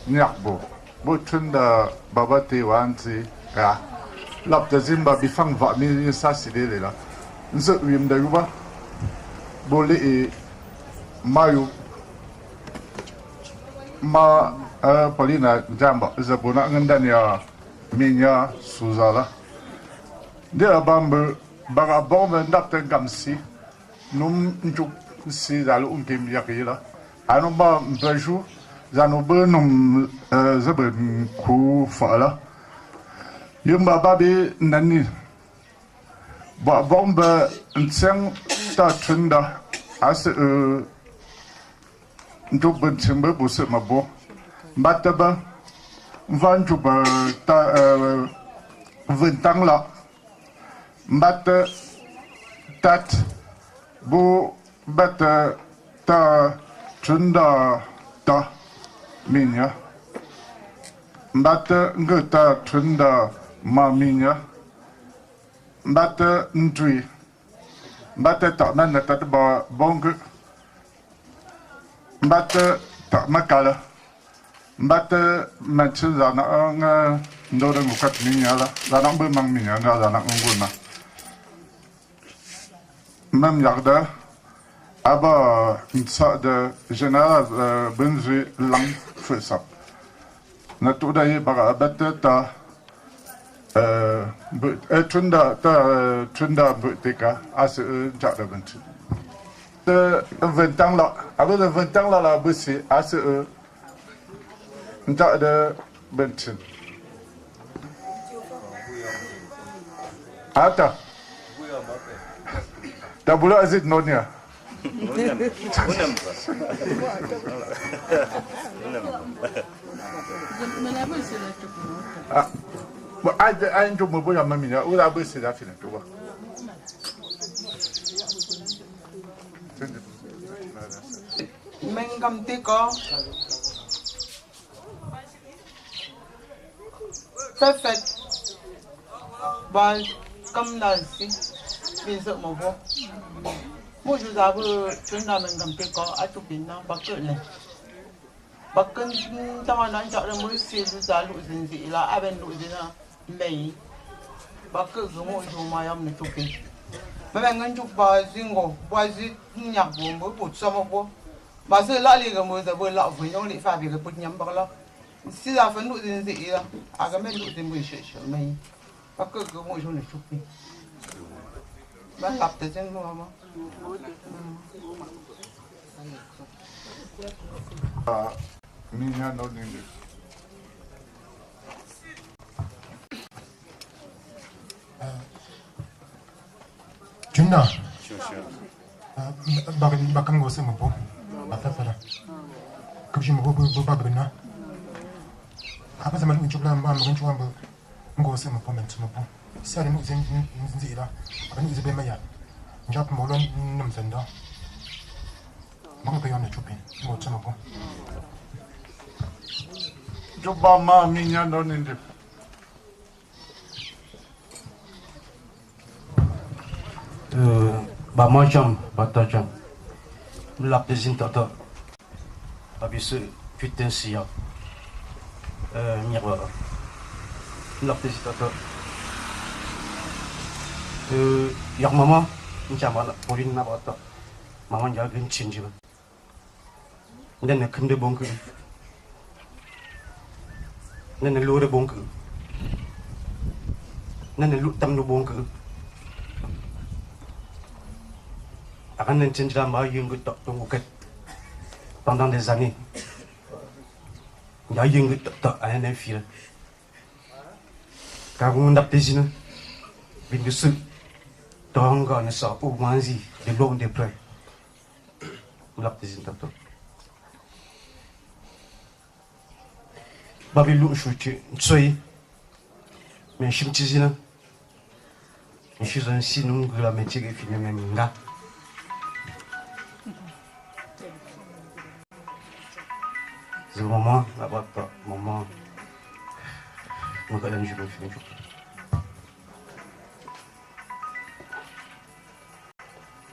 Nyakbo, butunda baba te wanti ya, lapta zimba bifang va mi sa sidele la, nse uyim da yuba, bole e mayu ma Paulina jamba zabuna ngandanya minya suzala. Dia bambe baga bombe ndapte gamsi, num njuk si dalu unkim yakila, anu ba mbaju. Zanu benum zeben ku fala yumba babi nani ba bomba nseng ta tunda as nduk ben chimbe buse mabo bataba vanju ba ta ventang la mbata tat bu bata ta tunda ta minya mbata ngata tunda ma minya mbata ndui mbata ta na ta ba bong Mbate makala. Mbate matche zana ndore mukat minyala. Zana bemang minyala zana ngulma. Même yarda. Aber une sorte de général benzi lang fessap. Natudaye bara beteta tunda buteka as jada benzi. De 20 ans là, avec les 20 ans là la bossé as jada benzi. Ata. Tabula azit nonia. I don't know what I'm doing. What I'm saying, that's it. Mengam tiko. Perfect. Bal kam nasi. Bisa mau. Mỗi chú giáo vừa chuyên làm mình cầm tay có ai chụp hình nào bác cỡ này bác cân trong anh nói chọn ra mỗi xe chú giáo lụi gì là ai bên lụi gì nào mày bác cỡ cứ mỗi chú mai ông này chụp hình mấy bạn ngân chụp bà riêng ngủ bà gì nhạc của mỗi bột sao mà cô bà sẽ lại liền cái mỗi giờ vừa lọ với nhau lại pha việc cái bột nhắm bác lo xe ra phấn lụi gì là à cái mấy lụi gì mười sợ mày bác cỡ cứ mỗi chú này chụp hình bác tập tới trên mua mà Minha não ninguém. Junna. Bakam gosé mo po. Afafala. Kabji mo bo babena. Apa zaman unjuk la ma ngun chuamba. Ngosé mo po men mo po. Sari no zinzira. Ani zibe maya. Njap mo lon num zenda. Mo ko yona chupin. Mo tsama po. Juba ma minha não ninguém. Ba macam batacam melap dezin tata habis putain siap nyawa melap dezin tata yang mama macam mana porin nak bata mama jaga kencing je dan nak kende bongku dan nak luar bongku dan nak lutam lu bongku akan nantinya mahu kita tunggukan pendant des années. Ya yang kita ada feel. Kalau nak tezina, bindusu, tangga nasa umanzi de long de près. Nak tezina tu. Babi lu shuci, cuy, menshim tezina. Menshim sinung gula mencegah fina menga. Ce moment, là-bas, moment, on va aller jouer au film.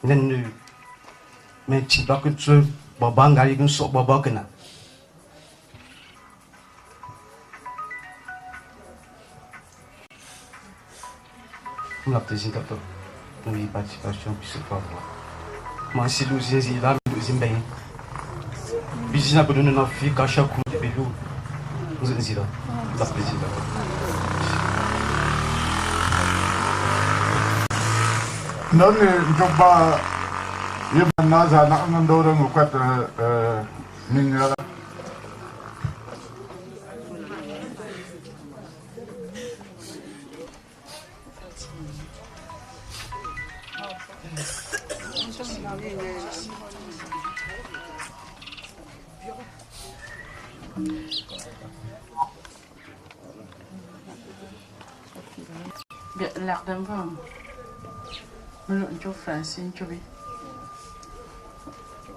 Nen, mais tu vas que tu vas bangaler une sorte de babakena. On l'a peut-être dit tantôt. Oui, participation, puis c'est pas moi. Moi, si nous y là, nous y bien. Bizina benar nak fikir kasih aku di belu, mungkin sih dah, tak bizina. Noni coba ia benar nak mendorong ukat minyak. Biar lak dan faham. Belum cuba Francine cuba.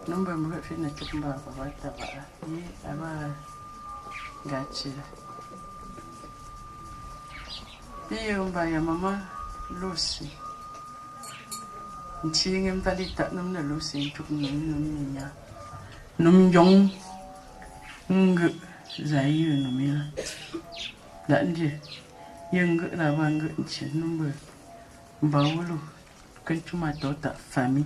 Nombor mulut fina cuba apa tak apa. Ni apa gaci. Dia bayar mama Lucy. Cingin tadi tak nama Lucy cuba nama. Num Jong Ng Zaire Numila. That dear, young Lavang Chin number Baulu, Countuma daughter family.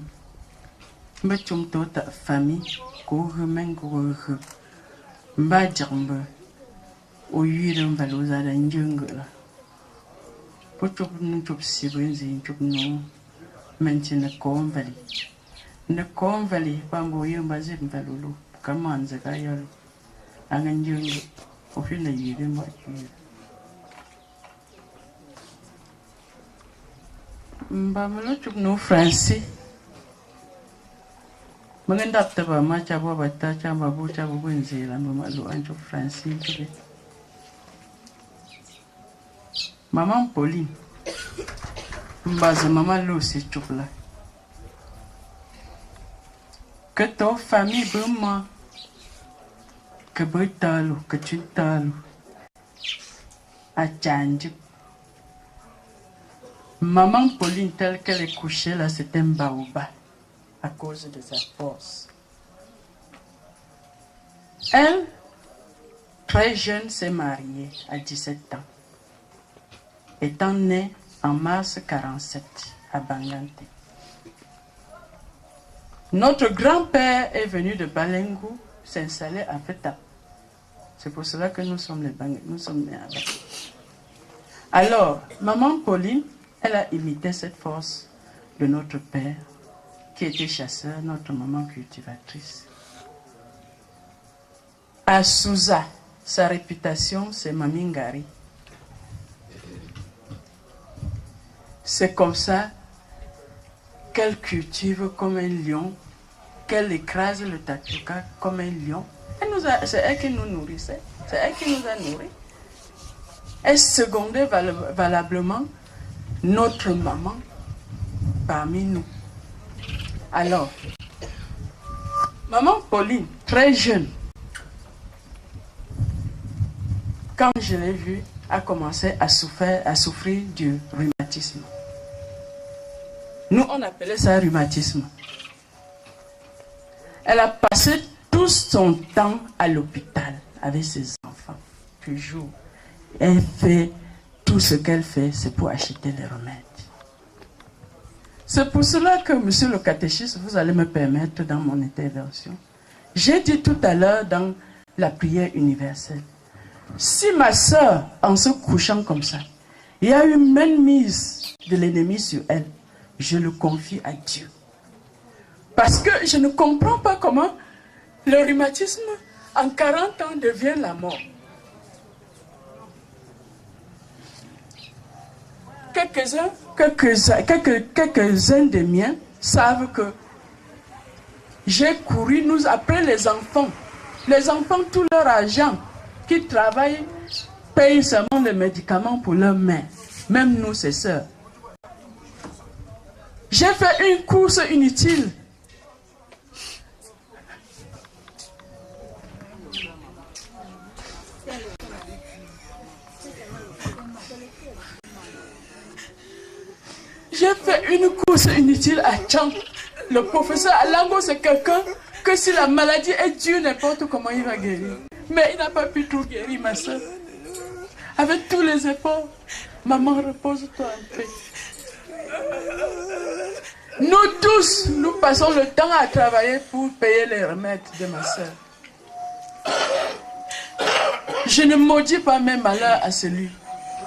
But your daughter family, go her man go her. Bajamber, or you don't value that and younger. Put up no job siblings in job no mention the Corn Valley. In the Corn Valley, Bamboo Yambazim Valulu, come on, the Gayal, and younger of you, you didn't want you. Bamalook no Francie. Magandapta ba macha ba tacha mabucha bubenzela mamalu anjo Francis. Maman Pauline. Mbaza maman Lucy chupla. Que ton famille bema. Que boitalo, que chintalo. A change. Maman Pauline telle qu'elle est couchée là, c'est un baobab. À cause de sa force. Elle, très jeune, s'est mariée à 17 ans, étant née en mars 47 à Bangante. Notre grand-père est venu de Balengu s'installer à Feta. C'est pour cela que nous sommes les Bangate, nous sommes nés avec. Alors, maman Pauline, elle a imité cette force de notre père, qui était chasseur, notre maman cultivatrice. À Souza, sa réputation, c'est Mamingari. C'est comme ça qu'elle cultive comme un lion, qu'elle écrase le tatuka comme un lion. C'est elle qui nous nourrissait, c'est elle qui nous a nourris. Elle secondait valablement notre maman parmi nous. Alors, maman Pauline, très jeune, quand je l'ai vue, a commencé à souffrir du rhumatisme. Nous, on appelait ça rhumatisme. Elle a passé tout son temps à l'hôpital avec ses enfants. Toujours. Elle fait tout ce qu'elle fait, c'est pour acheter les remèdes. C'est pour cela que, monsieur le catéchiste, vous allez me permettre dans mon intervention. J'ai dit tout à l'heure dans la prière universelle, si ma soeur, en se couchant comme ça, il y a eu une mainmise de l'ennemi sur elle, je le confie à Dieu. Parce que je ne comprends pas comment le rhumatisme, en 40 ans, devient la mort. Quelques-uns des miens savent que j'ai couru après les enfants. Les enfants, tout leur argent, qui travaillent, payent seulement les médicaments pour leurs mères. Même nous, ses sœurs. J'ai fait une course inutile. J'ai fait une course inutile à Tchang. Le professeur Alango, c'est quelqu'un que si la maladie est dure, n'importe comment il va guérir. Mais il n'a pas pu tout guérir, ma soeur. Avec tous les efforts, maman, repose-toi en paix. Nous tous, nous passons le temps à travailler pour payer les remèdes de ma soeur. Je ne maudis pas mes malheurs à celui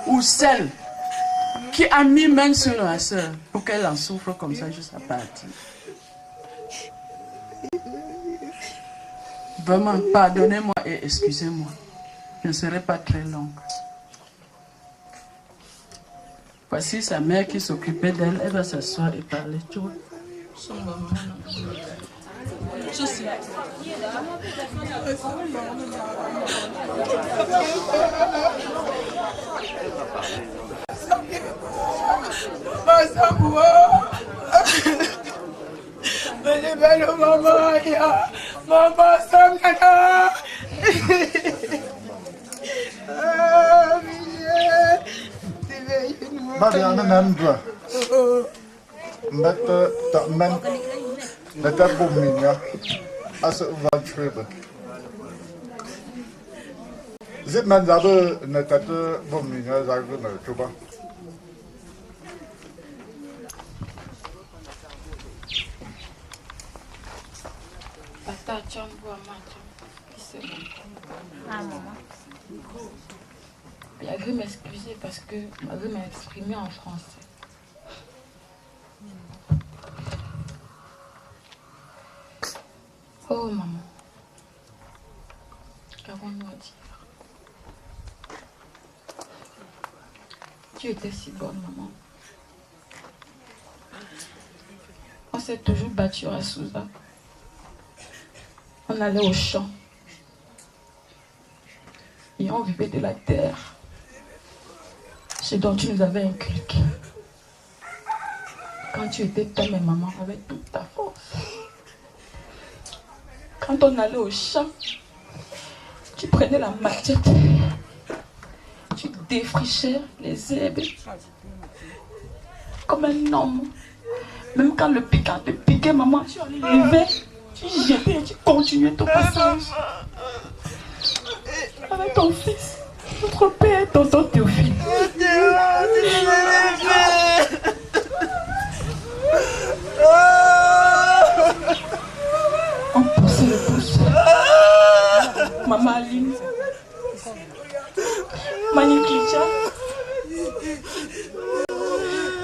ou celle qui a mis main sur ma soeur pour qu'elle en souffre comme ça jusqu'à partir. Vraiment, pardonnez-moi et excusez-moi. Je ne serai pas très longue. Voici sa mère qui s'occupait d'elle. Elle va s'asseoir et parler. Tu vois? Mariana Nandra. Mbata Takman. Nata Bumina. als ze wat schrijven. Zit men zabe na tata bomina zabe na chuba. Pata chambo amato. C'est bon. Ah maman. Il a dû m'excuser parce que ma mère m'a exprimé en français. Oh maman, qu'avons-nous à dire? Tu étais si bonne maman. On s'est toujours battu à Souza. On allait au champ. Et on vivait de la terre. Ce dont tu nous avais inculqué. Quand tu étais toi, mais maman, avec toute ta force. Quand on allait au champ, tu prenais la machette, tu défrichais les herbes comme un homme. Même quand le piquant te piquait, maman, tu enlevais, tu jetais et tu continuais ton passage. Avec ton fils, notre père, tonton Théophile. On poussait le pouce. Maman Aline. Manikicha.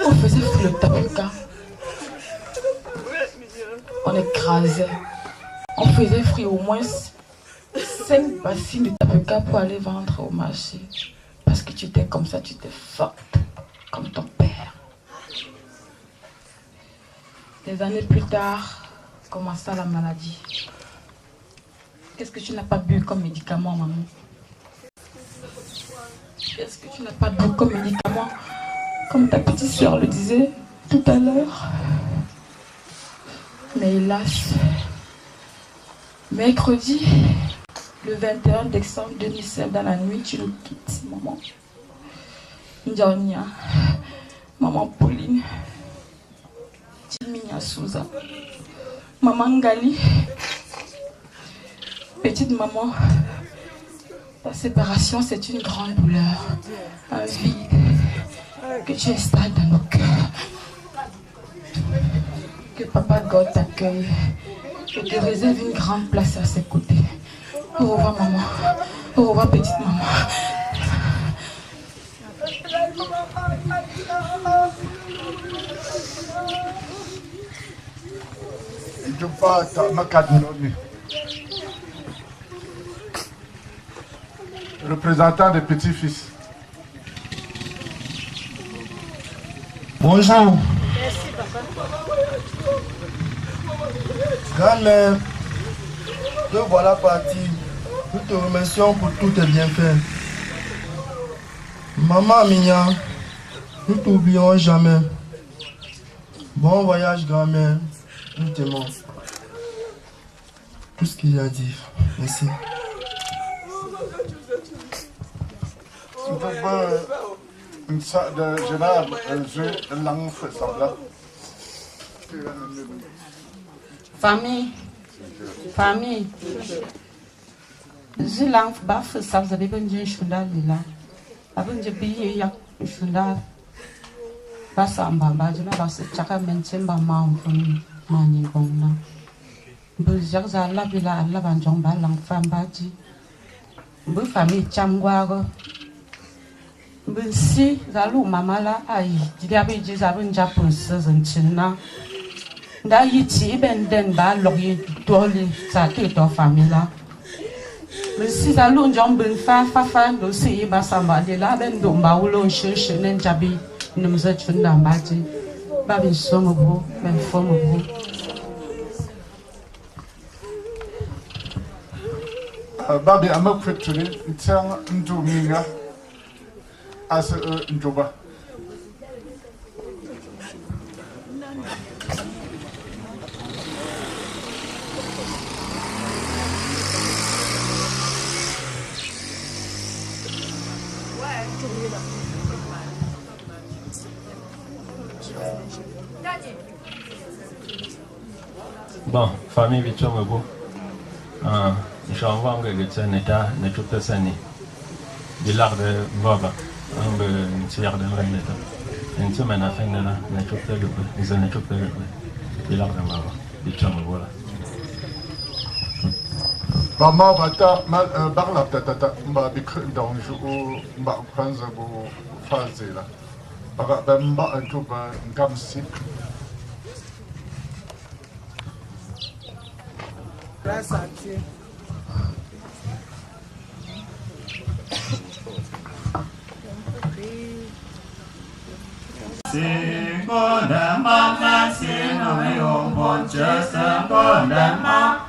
On faisait foutre le tapuka. On écrasait. On faisait frire au moins 5 bassines de tapuka pour aller vendre au marché. Parce que tu étais comme ça, tu étais forte. Comme ton père. Des années plus tard, commença la maladie. Qu'est-ce que tu n'as pas bu comme médicament, maman? Qu'est-ce que tu n'as pas bu comme médicament? Comme ta petite soeur le disait tout à l'heure. Mais hélas, mercredi, le 21 décembre 2007, dans la nuit, tu nous quittes, maman. Ndionia, maman Pauline, Timia Souza, maman Ngali, petite maman. Ta séparation, c'est une grande douleur, un vide que tu installes dans nos cœurs. Que Papa God t'accueille et te réserve une grande place à ses côtés. Au revoir, maman. Au revoir, petite maman. Représentant des petits-fils. Bonjour. Merci, papa. Grand-mère, te voilà parti. Nous te remercions pour tous tes bienfaits. Maman Minya, nous ne t'oublierons jamais. Bon voyage, grand-mère. Nous t'aimons. Tout ce qu'il y a à dire. Merci. Famille. Je l'en baf, ça vous avez besoin de chouda là. Avant de payer, il y a chouda. Pas ça, mbamba, je n'ai pas ce chaka mention, maman, mani gonna. Buzzer, ça la villa, la banjamba, l'enfant bâti. Bu famille changwago. Si zalu mama la ai dia be ji zabun japon sezon china da yi chi ben den ba lo yi to li sa ke to famila si zalu njom ben fa do si ba samba de la ben do ba ulo shi nen jabi nim za chunda mbaji ba bin somo bo ben fomo bo Babi amakwetuli ntang nduminga as njoba. Bon, famille Bichomego, J'envoie que neta ne tout pesani. Bilar de baba. Un tiers de reneta. Une semaine à fin de là, ne tout pe le peu. Ils ne tout pe le peu. Bilar de baba. Bicham voilà. Maman bata mal barla tata mba bikr danju mba kwanza bo fazela. Baga mba antuba ngamsi. Santé. Mama, sing me on one just a mama,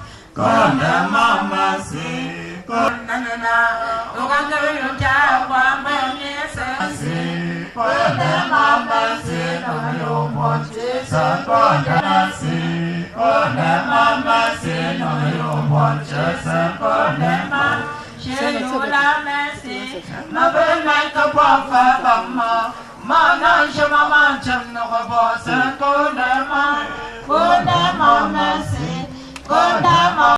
sing Nana, Uganda, Java, sing mama, sing me on one just a mama, sing mama, sing me on one just a mama. Shayula Messi, Mother like a prophet, Mama. Mana Shama Chan no boss and Kodama, Messi, Kodama.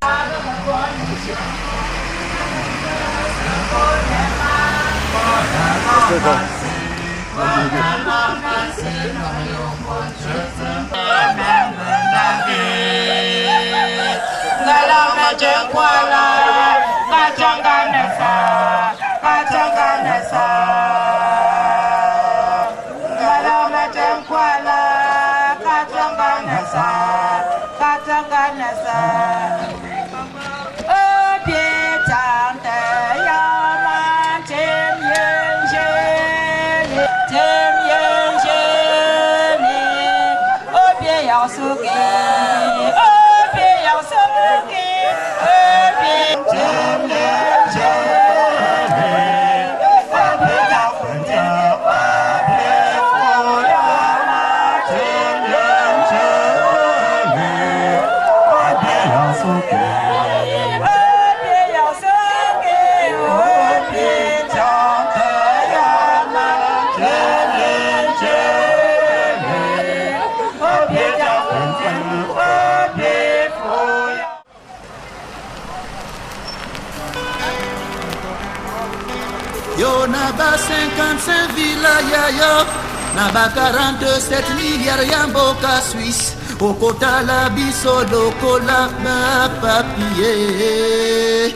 Yo naba 55 villages, naba 47 milliards yamboka Suisse. Okota la biso lokola ma papier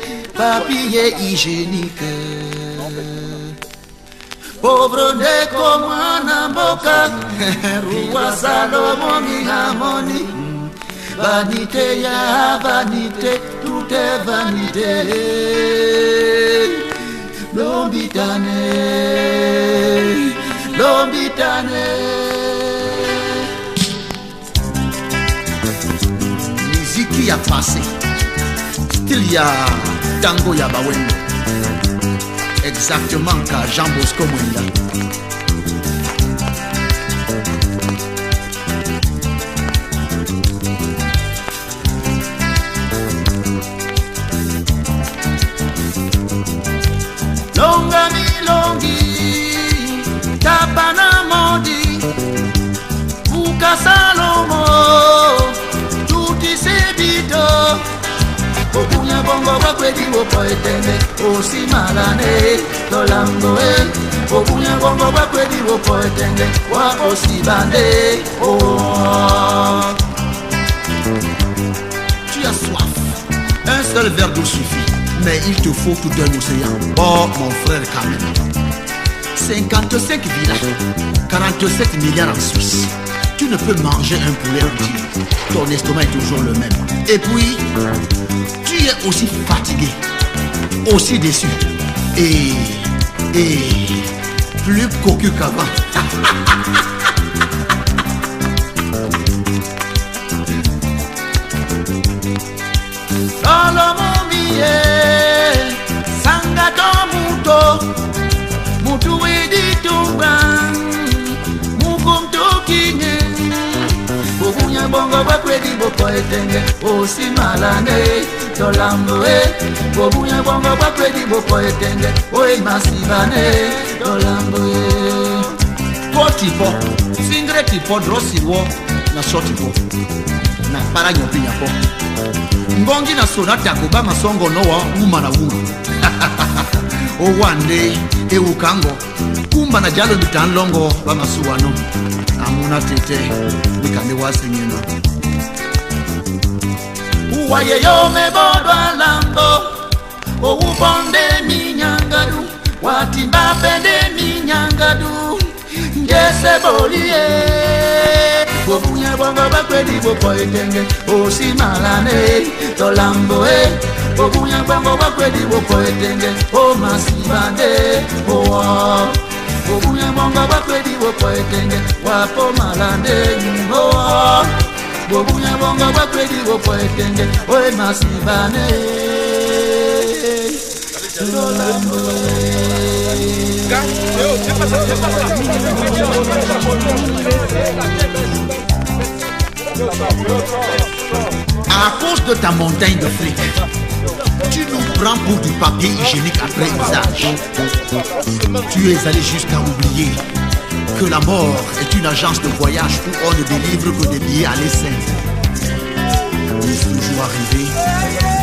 hygiénique. Pauvre ne komana mboka, Roi Salomon mi harmonie. Vanité ya vanité, tout est vanité. Lombitane, Musique qui a passé, style ya tango ya bawendo. Exactement ka Jean Bosco Mwenda. Longa milongi, Tabana Mondi, Buka Salomo, tutti sebito. Obunya bongo bakwedi wopo eteme, osi malane, tolambo Obunya bongo bakwedi wopo eteme, wa osi bande, oh. Tu as soif, un seul verre d'eau suffit. Mais il te faut tout un océan. Oh mon frère Kamel, 55 villages, 47 milliards en Suisse. Tu ne peux manger un poulet entier. Ton estomac est toujours le même. Et puis, tu es aussi fatigué, aussi déçu. Et plus cocu qu'avant. Dans le monde Sangato Mutu editumba Mukumto kine Bobunya bongo bakwedi boko etenge Osi malane Tolambo Bobunya bongo bakwedi boko etenge Oe masivane Tolambo Ko tipo Singre tipo Drosiwo Na so tipo na para nyopi nyapo ngongi na sonata koba masongo noa uma na uma owande eukango kumba na jalo bitanlongo ba masuano amuna tete nikande wasenyeno uwaye yo mebodwa lambo ouponde minyangadu watimba pende minyangadu ngese bolie bobunya bongo bakwedi bopo etenge osimalane tolambo bobunya bongo bakwedi bopo etenge o masibande o bobunya bongo bakwedi bopo etenge wapo malande o bobunya bongo bakwedi bopo etenge o masibane tolambo à cause de ta montagne de fric, tu nous prends pour du papier hygiénique après usage. Tu es allé jusqu'à oublier que la mort est une agence de voyage où on ne délivre que des billets à l'essai. Mais ce jour arrivé,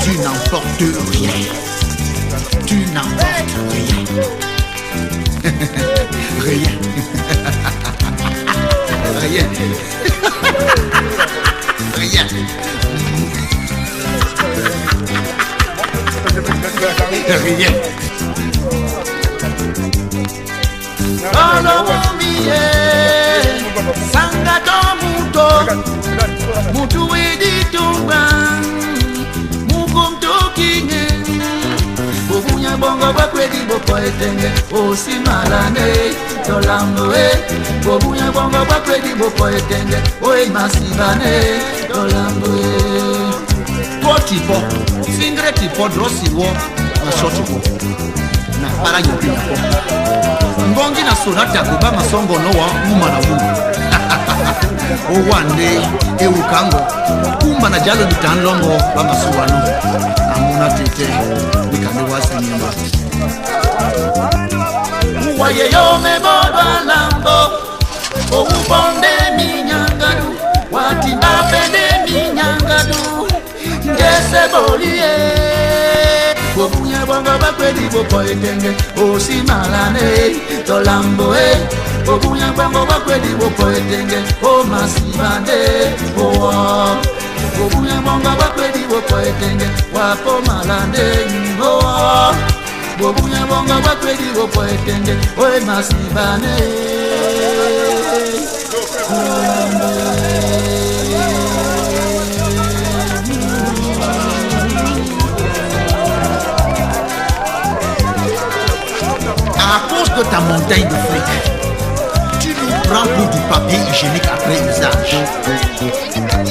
tu n'emportes rien. Tu n'emportes rien. Rien. Rien. Rien. Rien. Sangato muto mutu editunga mukumto kinge bobunya bongo bakwedi bopo etenge osimalane tolambo bobunya bongo bakwedi bopo etenge oi masibane tolambo potipo singre tipo drosiwo na shotipo na para nyopi nyapo ngongi na sonata koba masongo noa uma na uma owande eukango kumba na jalo bitanlongo ba masuano amuna tete nikande wasenyemba uwaye yo mebodwa lambo ouponde minyangadu watimba pende minyangadu ngese bolie bobunya bongo bakwedi bopo etenge osimalane tolambo bobunya bongo bakwedi bopo etenge o masibande o bobunya bongo bakwedi bopo etenge wapo malande o bobunya bongo bakwedi bopo etenge o masibane à cause de ta montagne de fric, tu nous prends pour du papier hygiénique après usage.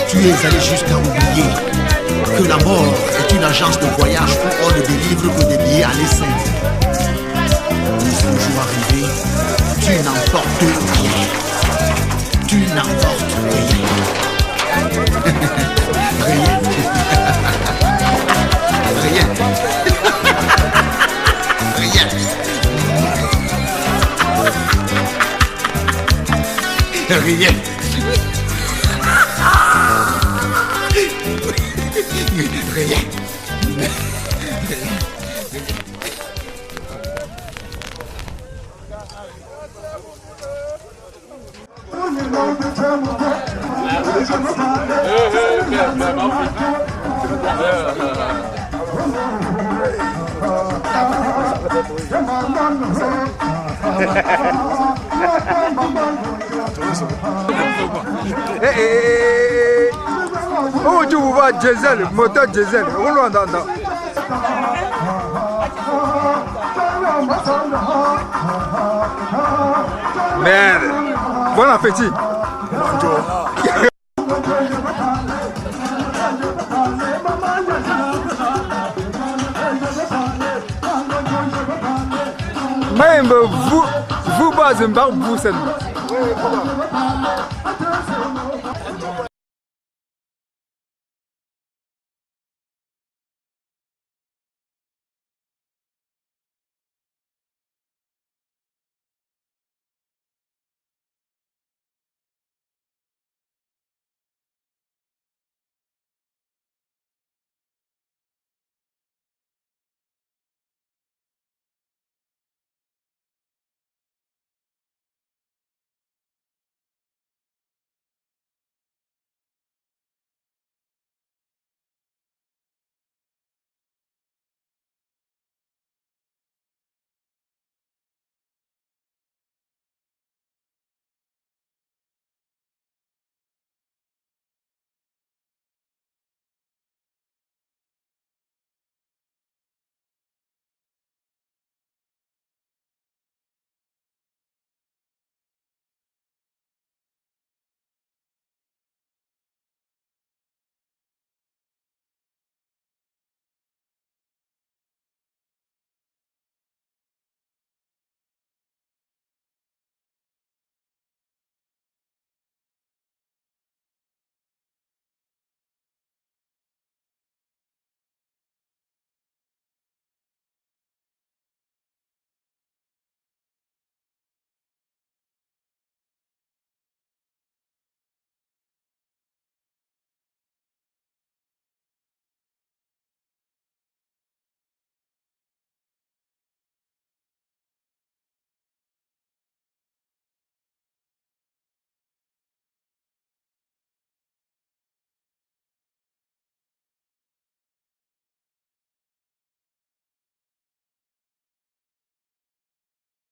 Tu es allé jusqu'à oublier que la mort est une agence de voyage où on ne délivre que des billets à l'essai. Mais ce jour arrivé, tu n'emportes rien. Tu n'emportes rien. Rien. Rien. Rien. Rien. Rien. Oh, tu vois diesel, moteur diesel, Rwanda. Merde, bon appétit. Même vous basez un bar, vous